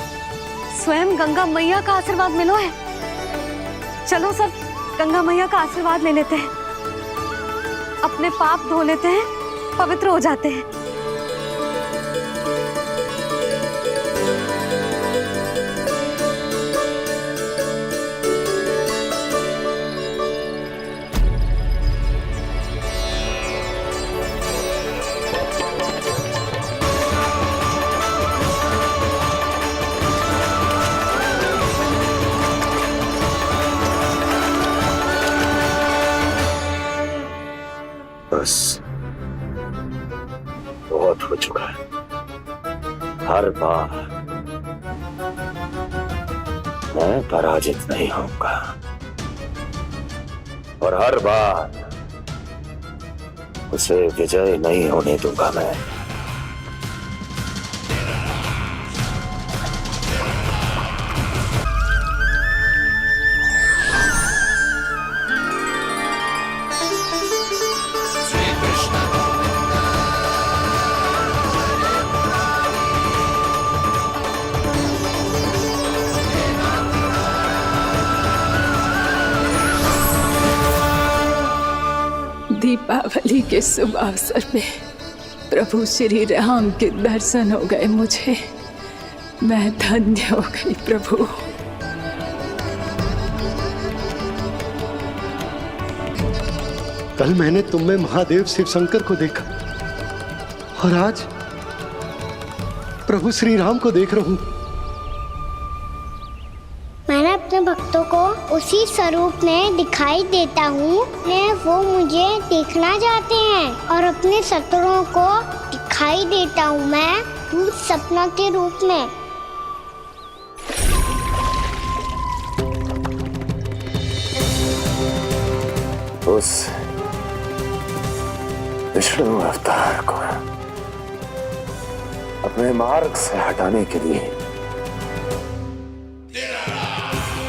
स्वयं गंगा मैया का आशीर्वाद मिलो है। चलो सब गंगा मैया का आशीर्वाद ले लेते हैं, अपने पाप धो लेते हैं, पवित्र हो जाते हैं। बस बहुत हो चुका है। हर बार मैं पराजित नहीं होऊंगा और हर बार उसे विजय नहीं होने दूंगा मैं। दीपावली के शुभ अवसर पे प्रभु श्री राम के दर्शन हो गए मुझे। मैं धन्य हो गई प्रभु। कल मैंने तुम में महादेव शिव शंकर को देखा और आज प्रभु श्री राम को देख रहा हूं। मैंने अपने भक्तों को उसी स्वरूप में दिखाई देता हूँ, वो मुझे देखना चाहते हैं और अपने शत्रुओं को दिखाई देता हूँ मैं भूत सपना के रूप में। उस विष्णु अवतार को अपने मार्ग से हटाने के लिए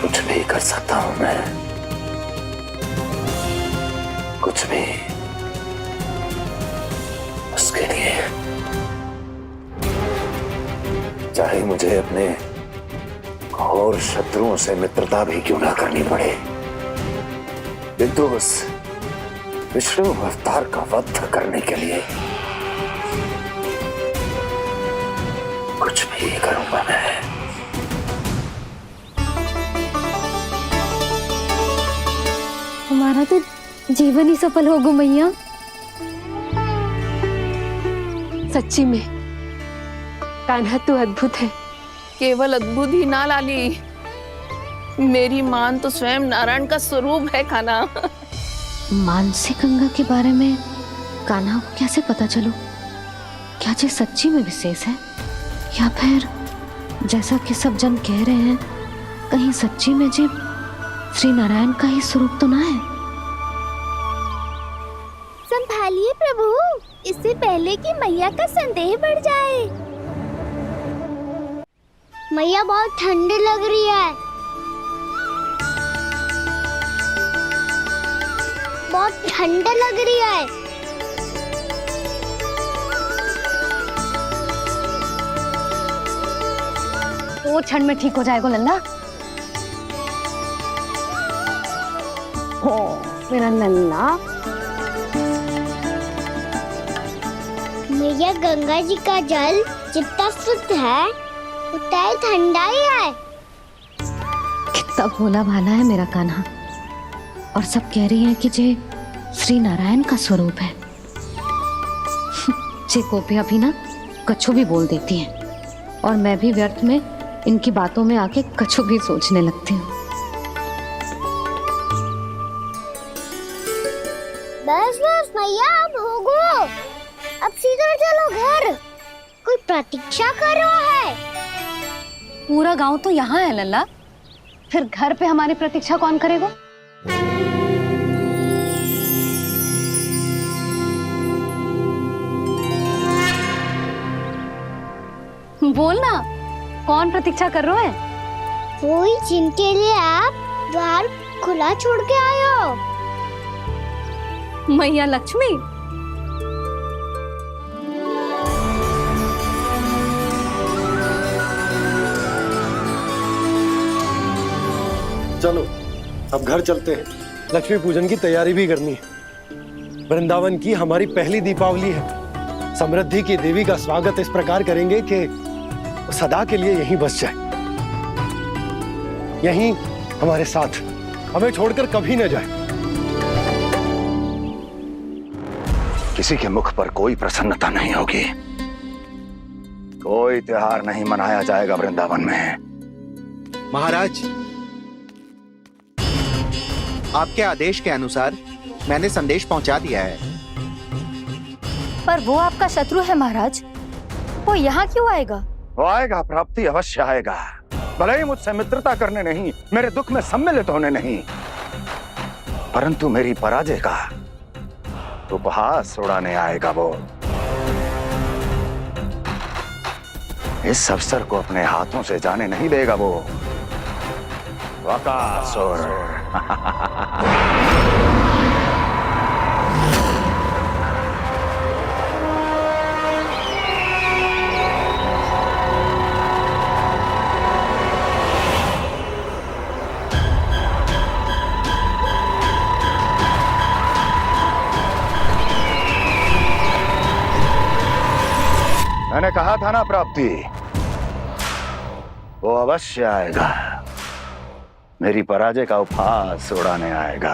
कुछ भी कर सकता हूं मैं, कुछ भी। उसके लिए चाहे मुझे अपने घोर शत्रुओं से मित्रता भी क्यों ना करनी पड़े, किंतु उस विष्णु अवतार का वध करने के लिए कुछ भी करूंगा मैं। हमारा तो जीवन ही सफल होगा मैया। सच्ची में कान्हा तू अद्भुत है। केवल अद्भुत ही ना लाली, मेरी मान तो स्वयं नारायण का स्वरूप है कान्हा। मानसी गंगा के बारे में कान्हा को कैसे पता चलो? क्या ये सच्ची में विशेष है या फिर जैसा कि सब जन कह रहे हैं, कहीं सच्ची में जी श्री नारायण का ही स्वरूप तो ना है? संभालिए प्रभु, इससे पहले कि मैया का संदेह बढ़ जाए। मैया बहुत ठंडी लग रही है। बहुत ठंड लग रही है। वो क्षण में ठीक हो जाएगा लल्ला। हो मेरा लल्ला। मैया गंगा जी का जल जितना शुद्ध है उतना ही ठंडा ही है। कितना भोला भाला है मेरा कान्हा। और सब कह रही हैं कि जे श्री नारायण का स्वरूप है। जे गोपियां भी ना कछु भी बोल देती हैं और मैं भी व्यर्थ में इनकी बातों में आके कछु भी सोचने लगती हूँ। बस बस मैया अब होगो, अब सीधा चलो घर। कोई प्रतीक्षा कर रहा है। पूरा गांव तो यहाँ है लल्ला, फिर घर पे हमारी प्रतीक्षा कौन करेगा? बोल ना, कौन प्रतीक्षा कर रहे हैं? वही जिनके लिए आप द्वार खुला छोड़ के आए हो। मैया लक्ष्मी। चलो अब घर चलते हैं, लक्ष्मी पूजन की तैयारी भी करनी है। वृंदावन की हमारी पहली दीपावली है। समृद्धि की देवी का स्वागत इस प्रकार करेंगे कि सदा के लिए यहीं बस जाए, यहीं हमारे साथ, हमें छोड़कर कभी न जाए। किसी के मुख पर कोई प्रसन्नता नहीं होगी, कोई त्योहार नहीं मनाया जाएगा वृंदावन में। महाराज, आपके आदेश के अनुसार मैंने संदेश पहुंचा दिया है। पर वो आपका शत्रु है महाराज, वो यहाँ क्यों आएगा? वो आएगा, प्राप्ति अवश्य आएगा। भले ही मुझसे मित्रता करने नहीं, मेरे दुख में सम्मिलित होने नहीं, परंतु मेरी पराजय का उपहास उड़ाने आएगा वो। इस अवसर को अपने हाथों से जाने नहीं देगा वो। वकासुर। मैंने कहा था ना प्राप्ति, वो अवश्य आएगा, मेरी पराजय का उपहास उड़ाने आएगा।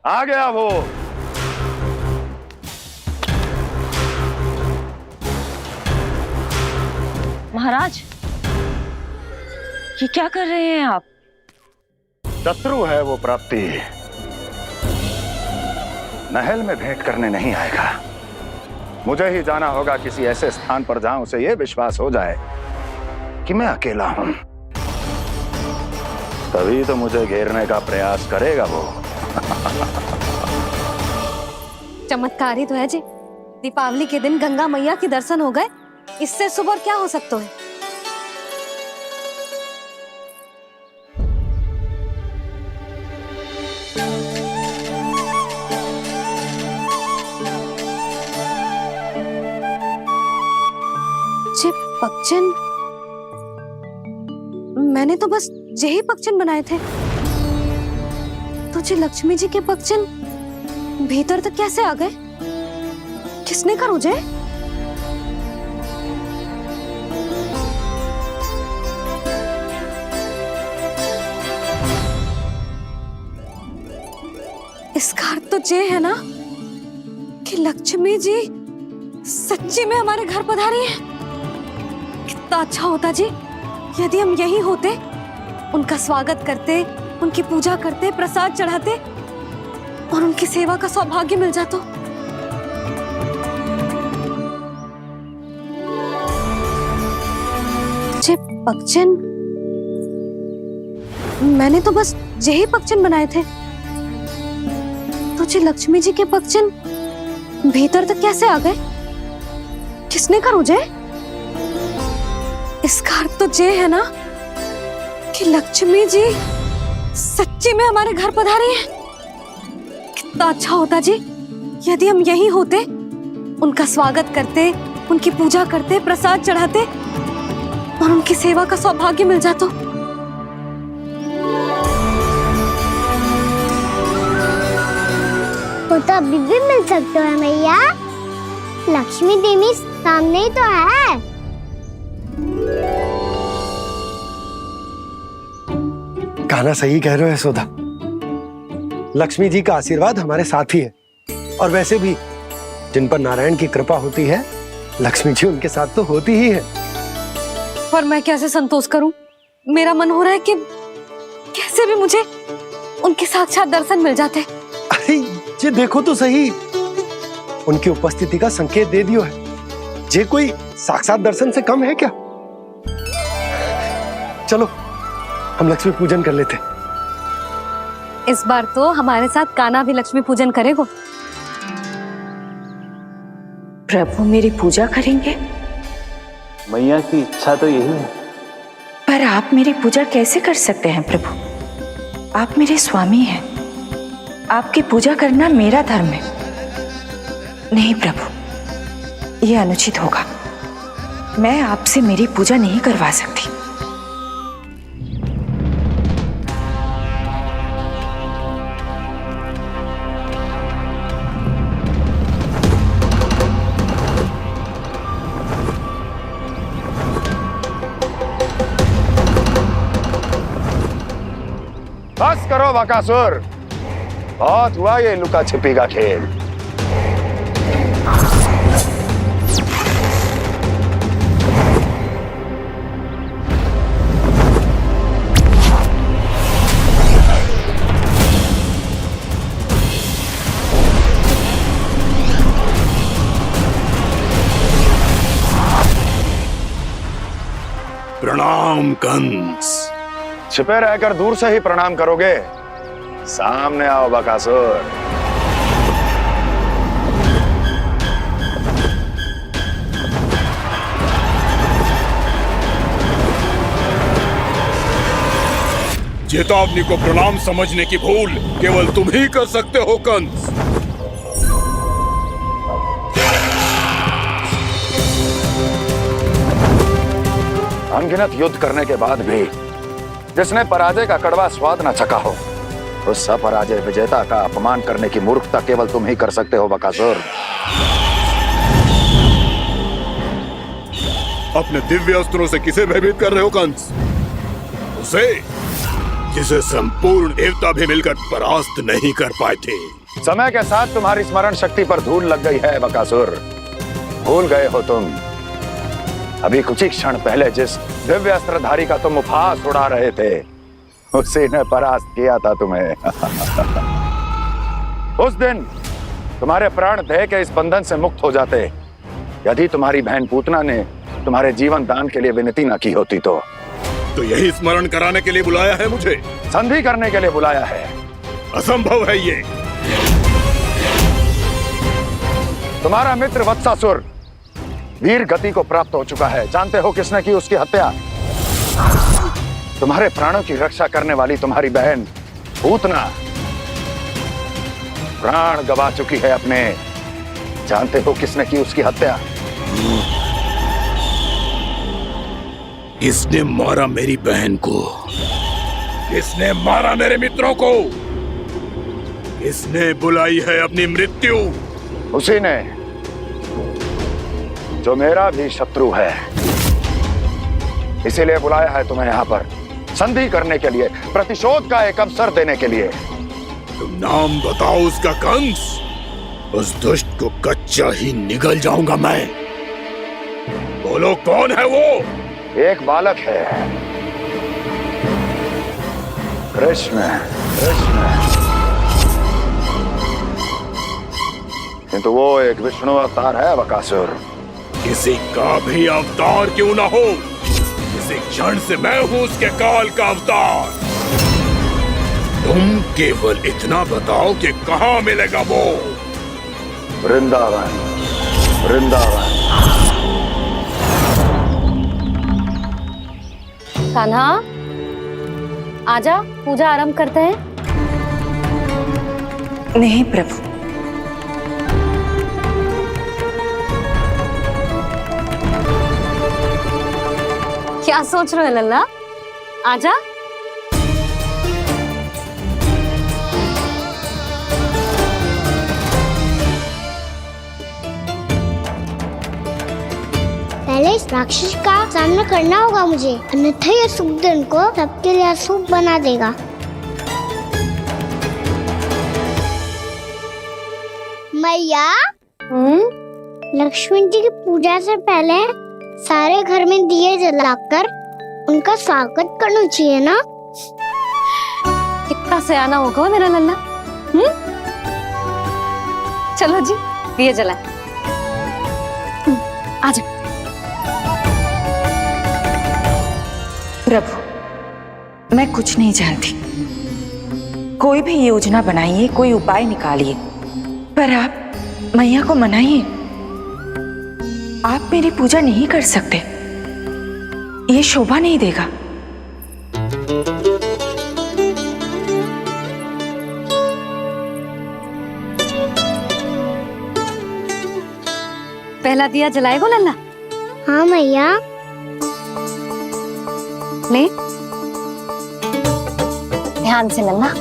आ गया वो। महाराज, ये क्या कर रहे हैं आप? शत्रु है वो प्राप्ति, महल में भेंट करने नहीं आएगा। मुझे ही जाना होगा किसी ऐसे स्थान पर जहां उसे यह विश्वास हो जाए कि मैं अकेला हूं, तभी तो मुझे घेरने का प्रयास करेगा वो। चमत्कार ही तो है जी। दीपावली के दिन गंगा मैया के दर्शन हो गए, इससे शुभ और क्या हो सकता है? पक्षन, मैंने तो बस यही पक्षन बनाए थे। तुझे लक्ष्मी जी के पक्षन भीतर तक कैसे आ गए? किसने कर मुझे? इसका अर्थ तो ये है ना कि लक्ष्मी जी सच्ची में हमारे घर पधारी है। कितना अच्छा होता जी यदि हम यहीं होते, उनका स्वागत करते, उनकी पूजा करते, प्रसाद चढ़ाते और उनकी सेवा का सौभाग्य मिल जाता। जे पक्षन, मैंने तो बस यही पक्षन बनाए थे। तुझे लक्ष्मी जी के पक्षन भीतर तक कैसे आ गए? किसने कर मुझे? इसका अर्थ तो ये है ना कि लक्ष्मी जी सच्ची में हमारे घर पधारे हैं। कितना अच्छा होता जी यदि हम यहीं होते, उनका स्वागत करते, उनकी पूजा करते, प्रसाद चढ़ाते और उनकी सेवा का सौभाग्य मिल जाता। वो तो अभी भी मिल सकते हैं मैया, लक्ष्मी देवी सामने ही तो है। कान्हा सही कह रहे हो यशोदा, लक्ष्मी जी का आशीर्वाद हमारे साथ ही है। और वैसे भी जिन पर नारायण की कृपा होती है, लक्ष्मी जी उनके साथ तो होती ही है। पर मैं कैसे संतोष करूं? मेरा मन हो रहा है कि कैसे भी मुझे उनके साक्षात दर्शन मिल जाते। अरे ये देखो तो सही, उनकी उपस्थिति का संकेत दे दियो है। ये कोई साक्षात दर्शन से कम है क्या? चलो हम लक्ष्मी पूजन कर लेते। इस बार तो हमारे साथ कान्हा भी लक्ष्मी पूजन करेगा। प्रभु मेरी पूजा करेंगे? मैया की इच्छा तो यही है। पर आप मेरी पूजा कैसे कर सकते हैं प्रभु? आप मेरे स्वामी हैं, आपकी पूजा करना मेरा धर्म है। नहीं प्रभु, यह अनुचित होगा। मैं आपसे मेरी पूजा नहीं करवा सकती। बस करो बकासुर, बहुत हुआ ये लुका छिपी का खेल। प्रणाम कंस। छिपे रहकर दूर से ही प्रणाम करोगे? सामने आओ बकासुर। चेतावनी को प्रणाम समझने की भूल केवल तुम ही कर सकते हो कंस। अनगिनत युद्ध करने के बाद भी जिसने पराजय का कड़वा स्वाद न चखा हो, उस अपराजय विजेता का अपमान करने की मूर्खता केवल तुम ही कर सकते हो बकासुर। अपने दिव्य अस्त्रों से किसे भयभीत कर रहे हो कंस? उसे जिसे संपूर्ण देवता भी मिलकर परास्त नहीं कर पाए थे। समय के साथ तुम्हारी स्मरण शक्ति पर धूल लग गई है बकासुर। भूल गए हो तुम अभी कुछ ही क्षण पहले जिस दिव्य अस्त्रधारी का तुम उपहास उड़ा रहे थे, उसी ने परास्त किया था तुम्हें। उस दिन तुम्हारे प्राण देह के इस बंधन से मुक्त हो जाते यदि तुम्हारी बहन पूतना ने तुम्हारे जीवन दान के लिए विनती न की होती। तो यही स्मरण कराने के लिए बुलाया है मुझे? संधि करने के लिए बुलाया है। असंभव है ये। तुम्हारा मित्र वत्सासुर वीर गति को प्राप्त हो चुका है। जानते हो किसने की उसकी हत्या? तुम्हारे प्राणों की रक्षा करने वाली तुम्हारी बहन पूतना प्राण गवा चुकी है अपने। जानते हो किसने की उसकी हत्या? किसने मारा मेरी बहन को? किसने मारा मेरे मित्रों को? किसने बुलाई है अपनी मृत्यु? उसी ने जो मेरा भी शत्रु है। इसीलिए बुलाया है तुम्हें यहाँ पर संधि करने के लिए, प्रतिशोध का एक अवसर देने के लिए। तुम नाम बताओ उसका कंस। उस दुष्ट को कच्चा ही निगल जाऊंगा मैं। बोलो कौन है वो? एक बालक है, कृष्ण। किंतु वो एक विष्णु अवतार है बकासुर। किसी का भी अवतार क्यों ना हो, इसी क्षण से मैं हूं उसके काल का अवतार। तुम केवल इतना बताओ कि कहां मिलेगा वो? वृंदावन। वृंदावन। कान्हा, आजा पूजा आरंभ करते हैं। नहीं प्रभु, क्या सोच रहे हो लल्ला? आजा। पहले इस राक्षस का सामना करना होगा मुझे, अन्यथा ये शुभ दिन को सबके लिए अशुभ बना देगा। मैया, लक्ष्मण जी की पूजा से पहले सारे घर में दिए जलाकर उनका स्वागत करना चाहिए ना? कितना सयाना होगा मेरा लल्ला। चलो जी दिए जलाए। आजा। प्रभु, मैं कुछ नहीं जानती। कोई भी योजना बनाइए, कोई उपाय निकालिए, पर आप मैया को मनाइए। आप मेरी पूजा नहीं कर सकते, ये शोभा नहीं देगा। पहला दिया जलाएगो लल्ला? हाँ मैया। ले ध्यान से लल्ला।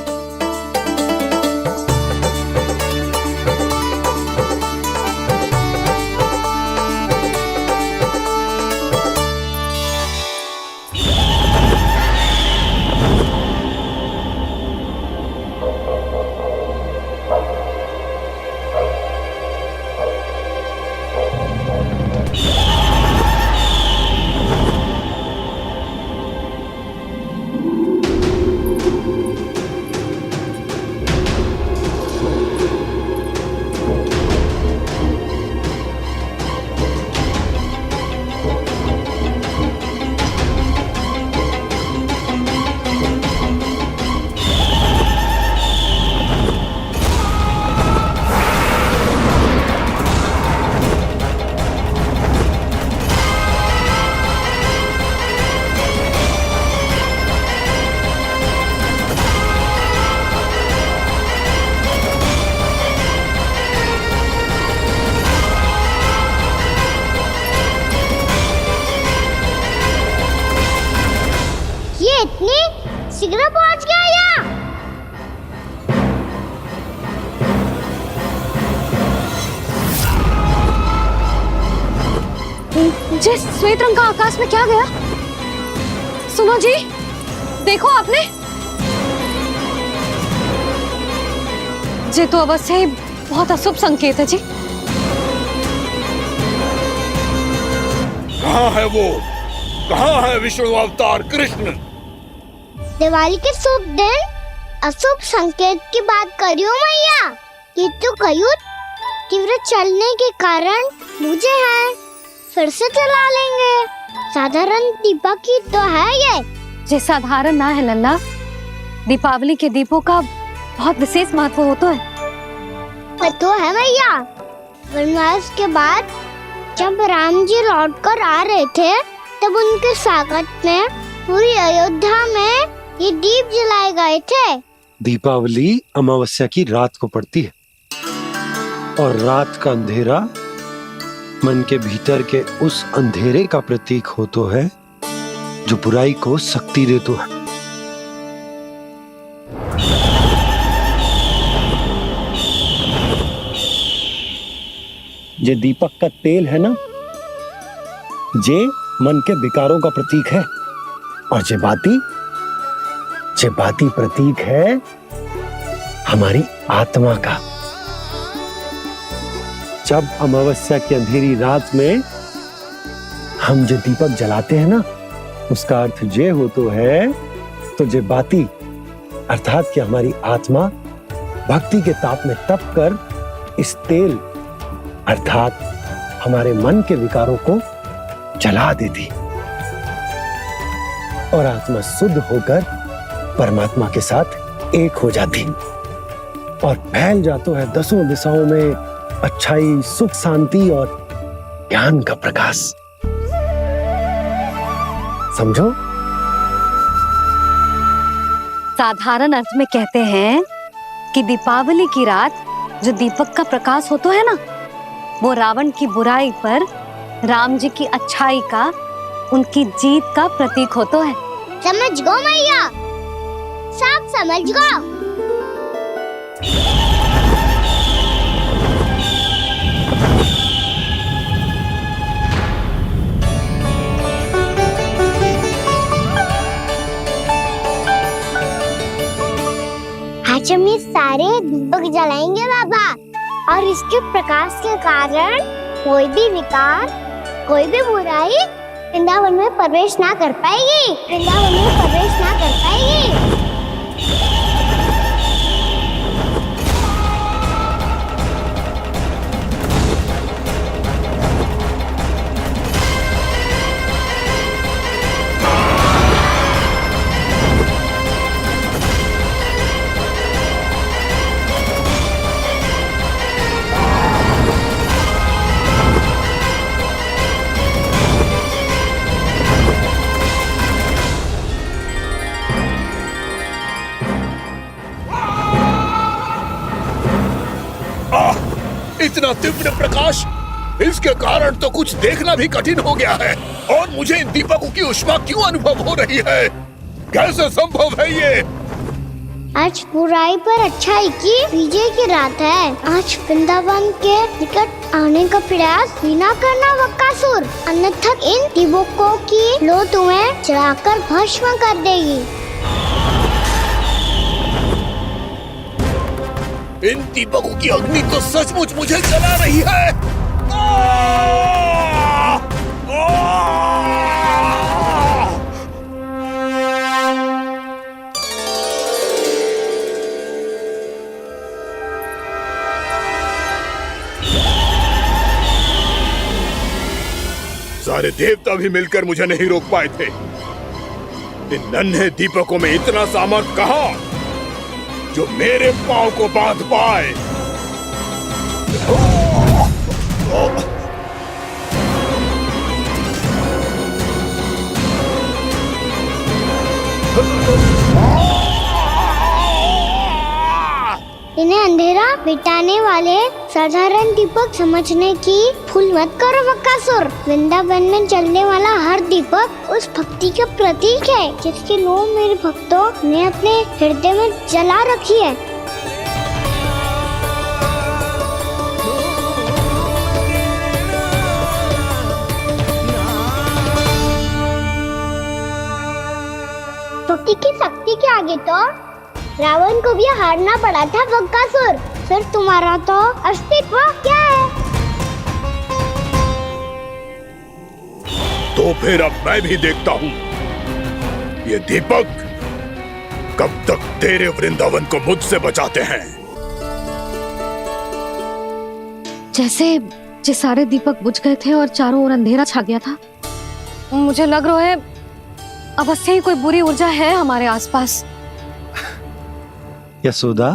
इतनी शीघ्र पहुंच गया यहाँ? जी श्वेत रंग का आकाश में क्या गया? सुनो जी, देखो आपने, ये तो अवश्य ही बहुत अशुभ संकेत है जी। कहाँ है वो? कहाँ है विष्णु अवतार कृष्ण? दिवाली के शुभ दिन अशुभ संकेत की बात करियो मैया। ये तो कयूत तीव्र चलने के कारण मुझे है, फिर से चला लेंगे। साधारण दीपक ही तो है ये साधारण ना है लल्ला, दीपावली के दीपों का बहुत विशेष महत्व होता है। तो है मैया, वनवास के बाद जब राम जी लौटकर आ रहे थे तब उनके स्वागत में पूरी अयोध्या में ये दीप जलाए गए थे। दीपावली अमावस्या की रात को पड़ती है और रात का अंधेरा मन के भीतर के उस अंधेरे का प्रतीक होता है जो बुराई को शक्ति देता है। ये दीपक का तेल है ना, जे मन के विकारों का प्रतीक है, और जे बाती प्रतीक है हमारी आत्मा का। जब अमावस्या की अंधेरी रात में हम जो दीपक जलाते हैं ना, उसका अर्थ ये हो तो है, तो जे बाती अर्थात कि हमारी आत्मा भक्ति के ताप में तप कर इस तेल अर्थात हमारे मन के विकारों को जला देती और आत्मा शुद्ध होकर परमात्मा के साथ एक हो जाती और फैल जाता है दसों दिशाओं में अच्छाई, सुख, शांति और ज्ञान का प्रकाश। समझो? साधारण अर्थ में कहते हैं कि दीपावली की रात जो दीपक का प्रकाश होता है ना, वो रावण की बुराई पर राम जी की अच्छाई का, उनकी जीत का प्रतीक होता है। समझ गो मैया, सब समझ गो। आज हम ये सारे दीपक जलाएंगे बाबा, और इसके प्रकाश के कारण कोई भी विकार, कोई भी बुराई वृंदावन में प्रवेश ना कर पाएगी, वृंदावन में प्रवेश ना कर पाएगी। इतना तीव्र प्रकाश, इसके कारण तो कुछ देखना भी कठिन हो गया है। और मुझे इन दीपकों की उष्मा क्यों अनुभव हो रही है? कैसे संभव है ये? आज बुराई पर अच्छाई की विजय की रात है। आज वृंदावन के निकट आने का प्रयास भी ना करना बकासुर, अन्यथा इन दीपकों की लो तुम्हें जलाकर भस्म कर देगी। इन दीपकों की अग्नि तो सचमुच मुझे जला रही है। सारे देवता भी मिलकर मुझे नहीं रोक पाए थे। इन नन्हे दीपकों में इतना सामर्थ्य कहां जो मेरे पांव को बांध पाए। इन्हें अंधेरा मिटाने वाले साधारण दीपक समझने की भूल मत करो बकासुर। वृंदावन में जलने वाला हर दीपक उस भक्ति का प्रतीक है जिसकी लो मेरे भक्तों ने अपने हृदय में जला रखी है। भक्ति की शक्ति के आगे तो रावण को भी हारना पड़ा था बकासुर। फिर तुम्हारा तो अस्तित्व क्या है? तो फिर अब मैं भी देखता हूँ ये दीपक कब तक तेरे वृंदावन को मुझसे बचाते हैं। जैसे ये सारे दीपक बुझ गए थे और चारों ओर अंधेरा छा गया था, मुझे लग रहा है अवश्य ही कोई बुरी ऊर्जा है हमारे आसपास। यशोदा,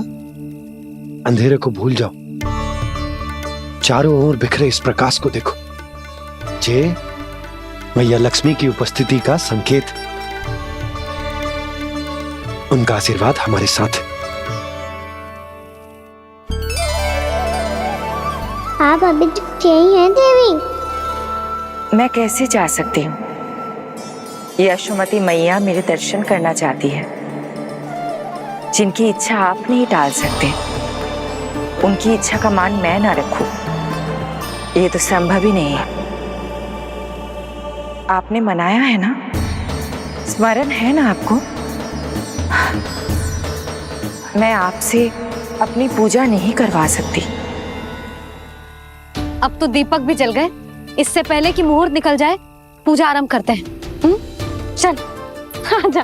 अंधेरे को भूल जाओ, चारों ओर बिखरे इस प्रकाश को देखो। जे मैया लक्ष्मी की उपस्थिति का संकेत, उनका आशीर्वाद हमारे साथ है। आप अभी तक यही हैं देवी? मैं कैसे जा सकती हूँ? यशोमती मैया मेरे दर्शन करना चाहती है। जिनकी इच्छा आप नहीं टाल सकते, उनकी इच्छा का मान मैं ना रखूं, ये तो संभव ही नहीं है। आपने मनाया है ना, स्मरण है ना आपको? मैं आपसे अपनी पूजा नहीं करवा सकती। अब तो दीपक भी जल गए, इससे पहले कि मुहूर्त निकल जाए पूजा आरंभ करते हैं। चल आजा।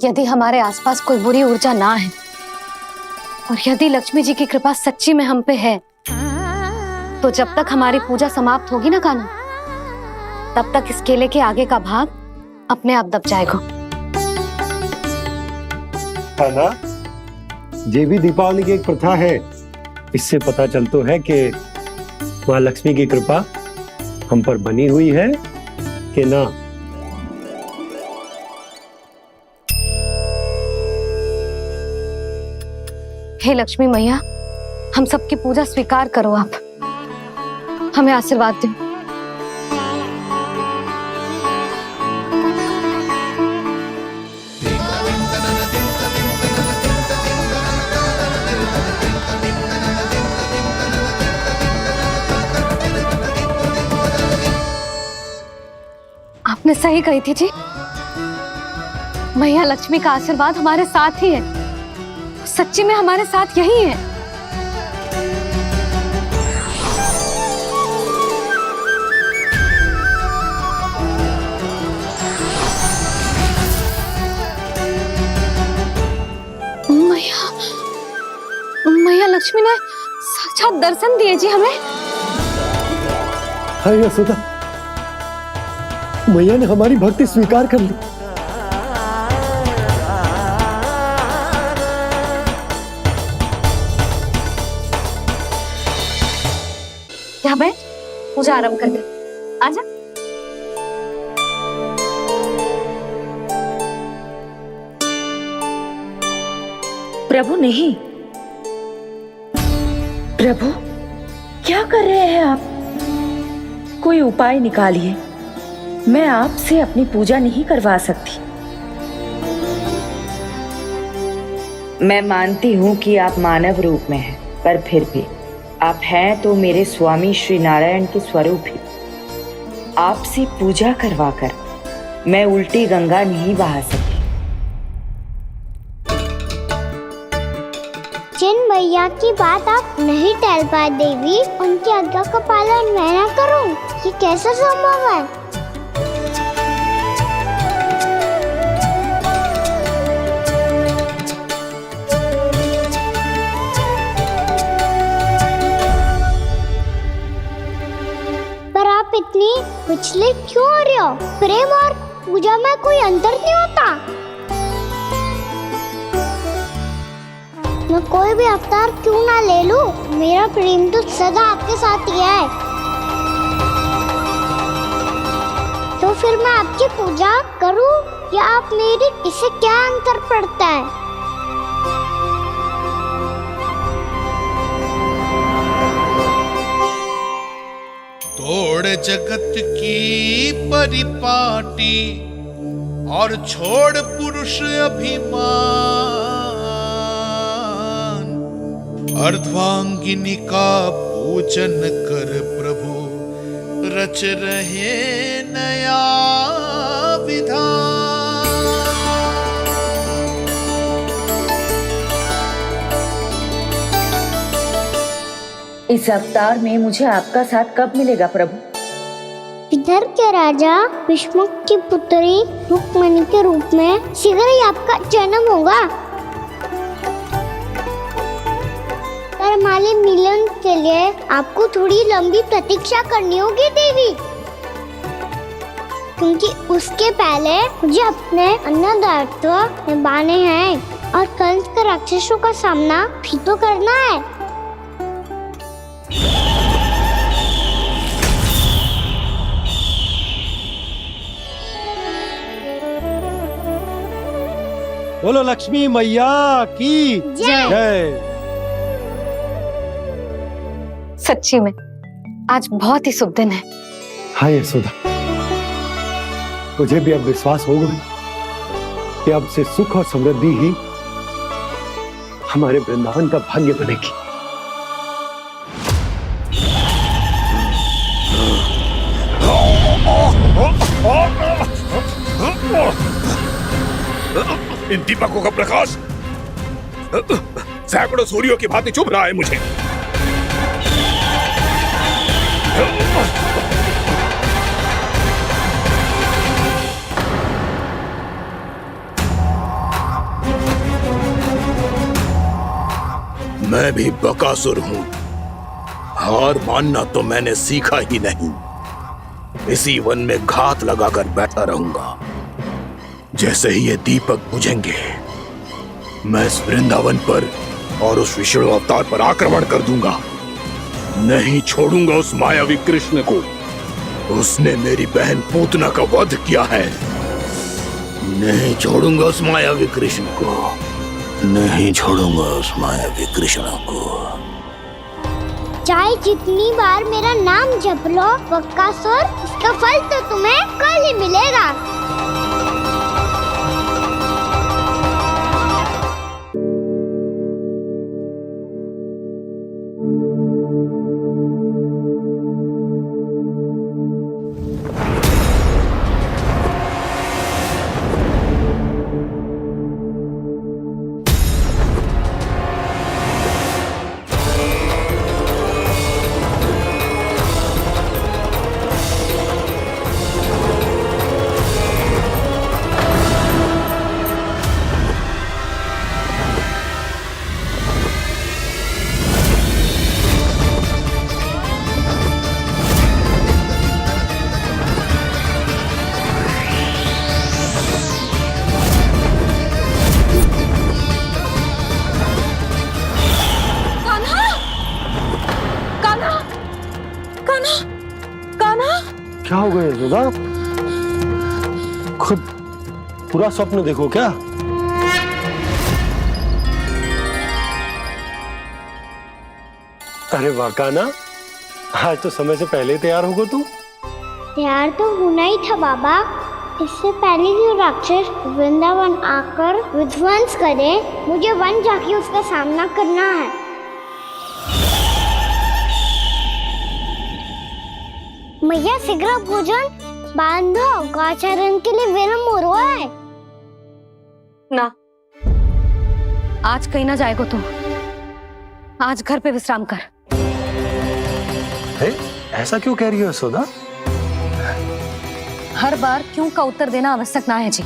यदि हमारे आसपास कोई बुरी ऊर्जा ना है और यदि लक्ष्मी जी की कृपा सच्ची में हम पे है, तो जब तक हमारी पूजा समाप्त होगी ना कान्हा, तब तक इस केले के आगे का भाग अपने आप दब जाएगा। है ना? ये भी दीपावली की एक प्रथा है। इससे पता चलता है कि माँ लक्ष्मी की कृपा हम पर बनी हुई है कि ना। हे लक्ष्मी मैया, हम सबकी पूजा स्वीकार करो, आप हमें आशीर्वाद दो। आपने सही कही थी जी, मैया लक्ष्मी का आशीर्वाद हमारे साथ ही है। सच्ची में हमारे साथ यही है। मैया लक्ष्मी ने साक्षात दर्शन दिए जी हमें। हाय यशोदा, मैया ने हमारी भक्ति स्वीकार कर ली। यहाँ बैठ, पूजा आरंभ कर दे। आजा। प्रभु नहीं, प्रभु क्या कर रहे हैं आप? कोई उपाय निकालिए। मैं आपसे अपनी पूजा नहीं करवा सकती। मैं मानती हूँ कि आप मानव रूप में हैं, पर फिर भी आप हैं तो मेरे स्वामी श्री नारायण के स्वरूप ही। आपसे पूजा करवाकर मैं उल्टी गंगा नहीं बहा सकी। जिन मैया की बात आप नहीं टल पाए देवी, उनकी आज्ञा का पालन मैं ना करूं, ये कैसे संभव है? पर आप इतनी विचलित क्यों हो रहे हो? प्रेम और पूजा में कोई अंतर नहीं होता। मैं कोई भी अवतार क्यों ना ले लूं, मेरा प्रेम तो सदा आपके साथ ही है। तो फिर मैं आपकी पूजा करूं या आप मेरी, इससे क्या अंतर पड़ता है? तोड़ जगत की परिपाटी और छोड़ पुरुष अभिमान, अर्धांगिनी का पूजन कर प्रभु रच रहे नया विधान। इस अवतार में मुझे आपका साथ कब मिलेगा प्रभु? इधर के राजा भीष्मक की पुत्री रुक्मणी के रूप में शीघ्र ही आपका जन्म होगा। हमारे मिलन के लिए आपको थोड़ी लंबी प्रतीक्षा करनी होगी देवी, क्योंकि उसके पहले मुझे अपने अन्य दायित्व निभाने हैं और कंस के राक्षसों का सामना भी तो करना है। बोलो लक्ष्मी मैया की जय। सच्ची में आज बहुत ही शुभ दिन है। हाँ यशोदा, मुझे भी अब विश्वास हो गया कि अब से सुख और समृद्धि ही हमारे वृंदावन का भाग्य बनेगी। इन दीपकों का प्रकाश सैकड़ों सूर्यों की भांति चुभ रहा है मुझे। मैं भी बकासुर हूं, हार मानना तो मैंने सीखा ही नहीं। इसी वन में घात लगाकर बैठा रहूंगा। जैसे ही ये दीपक बुझेंगे, मैं इस वृंदावन पर और उस विष्णु अवतार पर आक्रमण कर दूंगा। नहीं छोड़ूंगा उस मायावी कृष्ण को। उसने मेरी बहन पूतना का वध किया है। नहीं छोड़ूंगा उस मायावी कृष्ण को। नहीं छोड़ूंगा उस मायावी कृष्ण को। चाहे जितनी बार मेरा नाम जप लो बक्कासुर, इसका फल तो तुम्हें कल ही मिलेगा। क्या हो गया यशोदा? खुद पूरा स्वप्न देखो क्या? अरे वाह कान्हा, आज तो समय से पहले ही तैयार होगा तू। तैयार तो होना ही था बाबा। इससे पहले कि राक्षस वृंदावन आकर विध्वंस करे, मुझे वन जाके उसका सामना करना है। मैया शीघ्र भोजन बांधो, गौचरण के लिए विलंब हो रहा है। ना, आज कहीं ना जाएगो तुम। आज घर पे विश्राम कर। ऐसा क्यों कह रही हो यशोदा? हर बार क्यों का उत्तर देना आवश्यक ना है जी।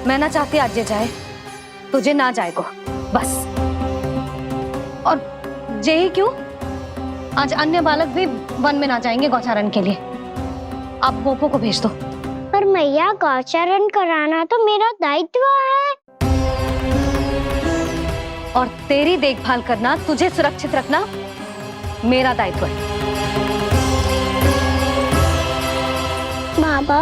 मैं ना चाहती आज ये जाए, तुझे ना जाएगो बस। और जे ही क्यों, आज अन्य बालक भी वन में ना जाएंगे गौचारण के लिए। आप गोपो को भेज दो। पर मैया गौचरण कराना तो मेरा दायित्व है। और तेरी देखभाल करना, तुझे सुरक्षित रखना मेरा दायित्व है। बाबा,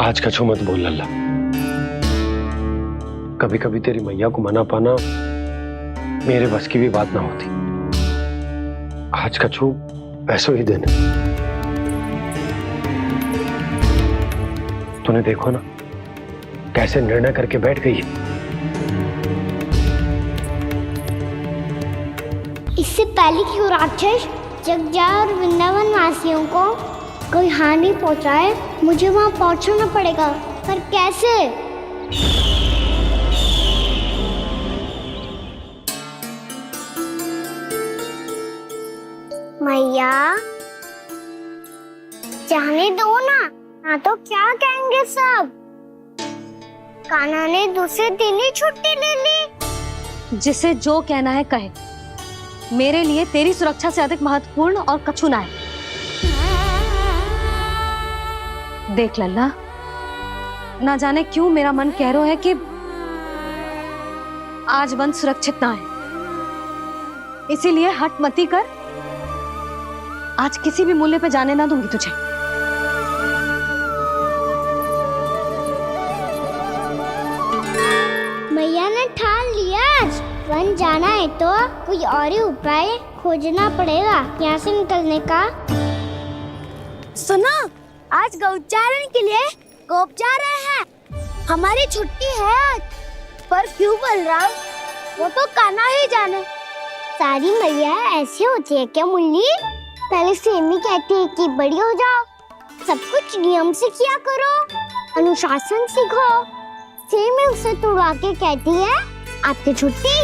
आज कछु मत बोल लल्ला। कभी कभी तेरी मैया को मना पाना मेरे बस की भी बात ना होती। आज कछु पैसों ही देने। तूने देखो ना कैसे निर्णय करके बैठ गई है। इससे पहले कि वो राक्षस जगजा और वृंदावन वासियों को कोई हानि पहुंचाए, मुझे वहां पहुंचना पड़ेगा। पर कैसे? मैया, जाने दो ना, हाँ तो क्या कहेंगे सब। कान्हा ने दूसरे दिन ही छुट्टी ले ली। जिसे जो कहना है कहे। मेरे लिए तेरी सुरक्षा से अधिक महत्वपूर्ण और कछु ना है। देख लल्ला, ना जाने क्यों मेरा मन कह रहा है कि आज वन सुरक्षित ना है। इसीलिए हट मती कर। आज किसी भी मूल्य पे जाने ना दूंगी तुझे। मैया ने ठान लिया, आज वन जाना है तो कोई और ही उपाय खोजना पड़ेगा यहाँ से निकलने का। सुनो, आज गौचारण के लिए गोप जा रहे हैं। हमारी छुट्टी है आज। पर क्यों बलराम? वो तो कान्हा ही जाने। सारी मैया ऐसी होती है क्या मुन्नी? पहले सेमी कहती है कि बड़ी हो जाओ, सब कुछ नियम से किया करो, अनुशासन सीखो। सेमी उसे तुड़वा के कहती है आपकी छुट्टी।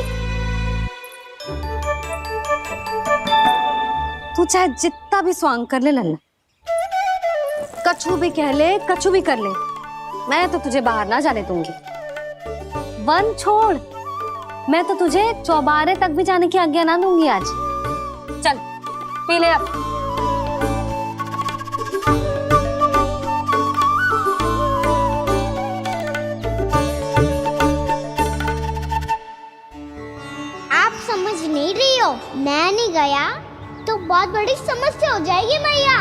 तू चाहे जितना भी स्वांग कर ले लल्ला, कछु भी कह ले, कछु भी कर ले, मैं तो तुझे बाहर ना जाने दूंगी। वन छोड़, मैं तो तुझे चौबारे तक भी जाने की आज्ञा ना दूंगी आज। चल पी ले अब। बहुत बड़ी समस्या हो जाएगी मैया।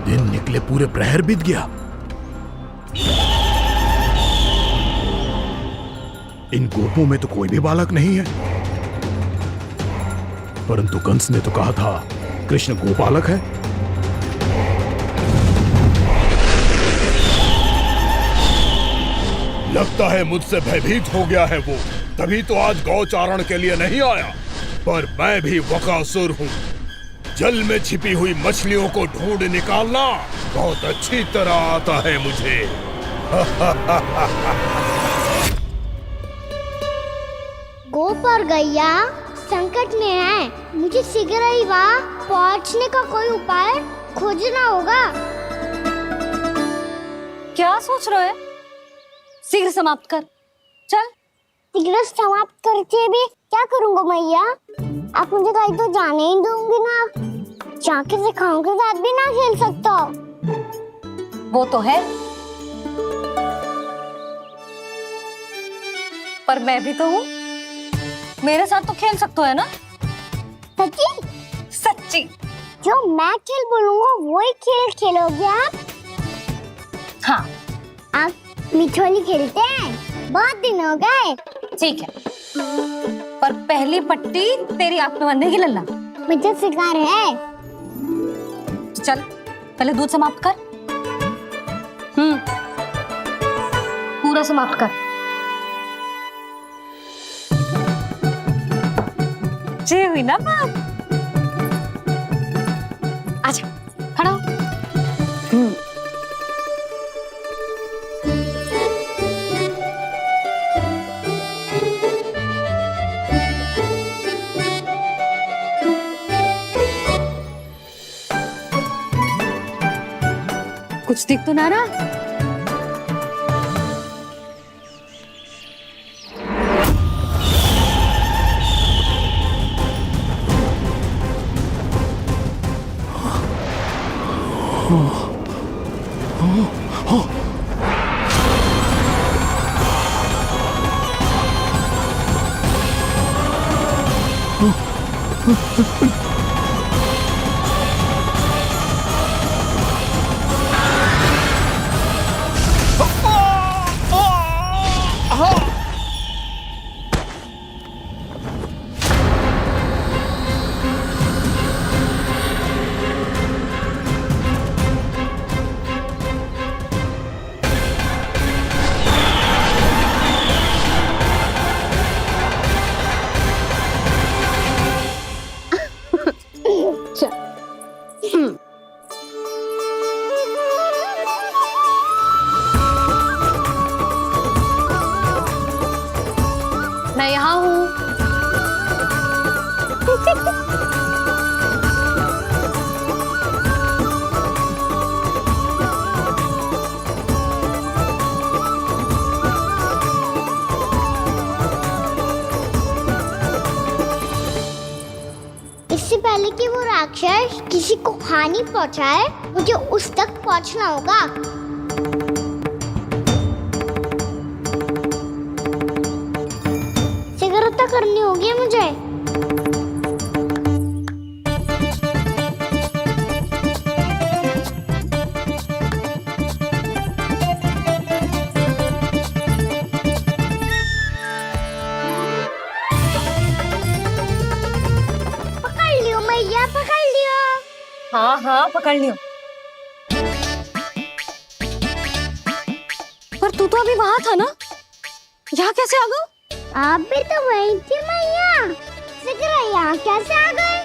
दिन निकले पूरे प्रहर बीत गया। इन गोपों में तो कोई भी बालक नहीं है, परंतु कंस ने तो कहा था कृष्ण गोपालक है। लगता है मुझसे भयभीत हो गया है वो, तभी तो आज गौचारण के लिए नहीं आया। पर मैं भी बकासुर हूँ, जल में छिपी हुई मछलियों को ढूंढ निकालना बहुत अच्छी तरह आता है मुझे। गोप और गैया संकट में है, मुझे शीघ्र ही वहाँ पहुँचने का कोई उपाय खोजना होगा। क्या सोच रहे है? शीघ्र समाप्त कर, चल। शीघ्र समाप्त करके भी क्या करूँगा मैया? आप मुझे कहीं तो जाने ही दूंगी ना, जाके सिखाओं के साथ भी ना खेल सकता। वो तो है, पर मैं भी तो हूँ, मेरे साथ तो खेल सकते हो है ना? सच्ची? सच्ची। जो मैं खेल बोलूँगा वही खेल खेलोगे आप? हाँ। आप मिठोली खेलते हैं? बहुत दिन हो गए। ठीक है, पर पहली पट्टी तेरी आंख में बांधने की लल्ला। मुझे शिकार है। चल, पहले दूध समाप्त कर। पूरा समाप्त कर। जे हुई ना बात। आजा, खड़ा हो। कुछ दिख तो ना रहा। मैं यहाँ हूँ। इससे पहले कि वो राक्षस किसी को हानि पहुंचाए, मुझे उस तक पहुंचना होगा। शीघ्रता करनी होगी मुझे। पकड़ लियो मैया, पकड़ लियो। हाँ हाँ, पकड़ लियो। पर तू तो अभी वहां था ना, यहाँ कैसे आ गया? आप भी तो वही थी मैया, शीघ्र यहाँ कैसे आ गए?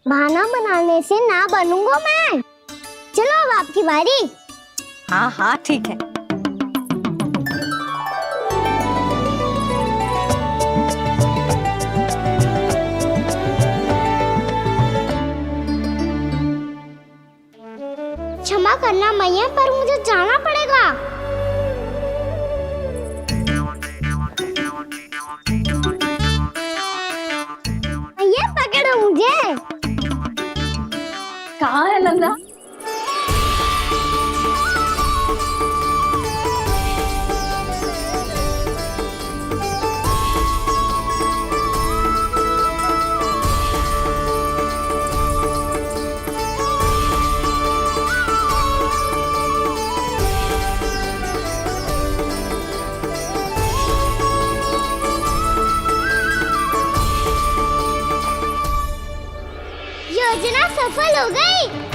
बहाना बनाने से ना बनूंगा मैं। चलो अब आपकी बारी। हाँ हाँ ठीक है। क्षमा करना मैया, पर मुझे जाना पड़ेगा। मैया पकड़ो मुझे। कहाँ है नंदा? योजना सफल हो गई।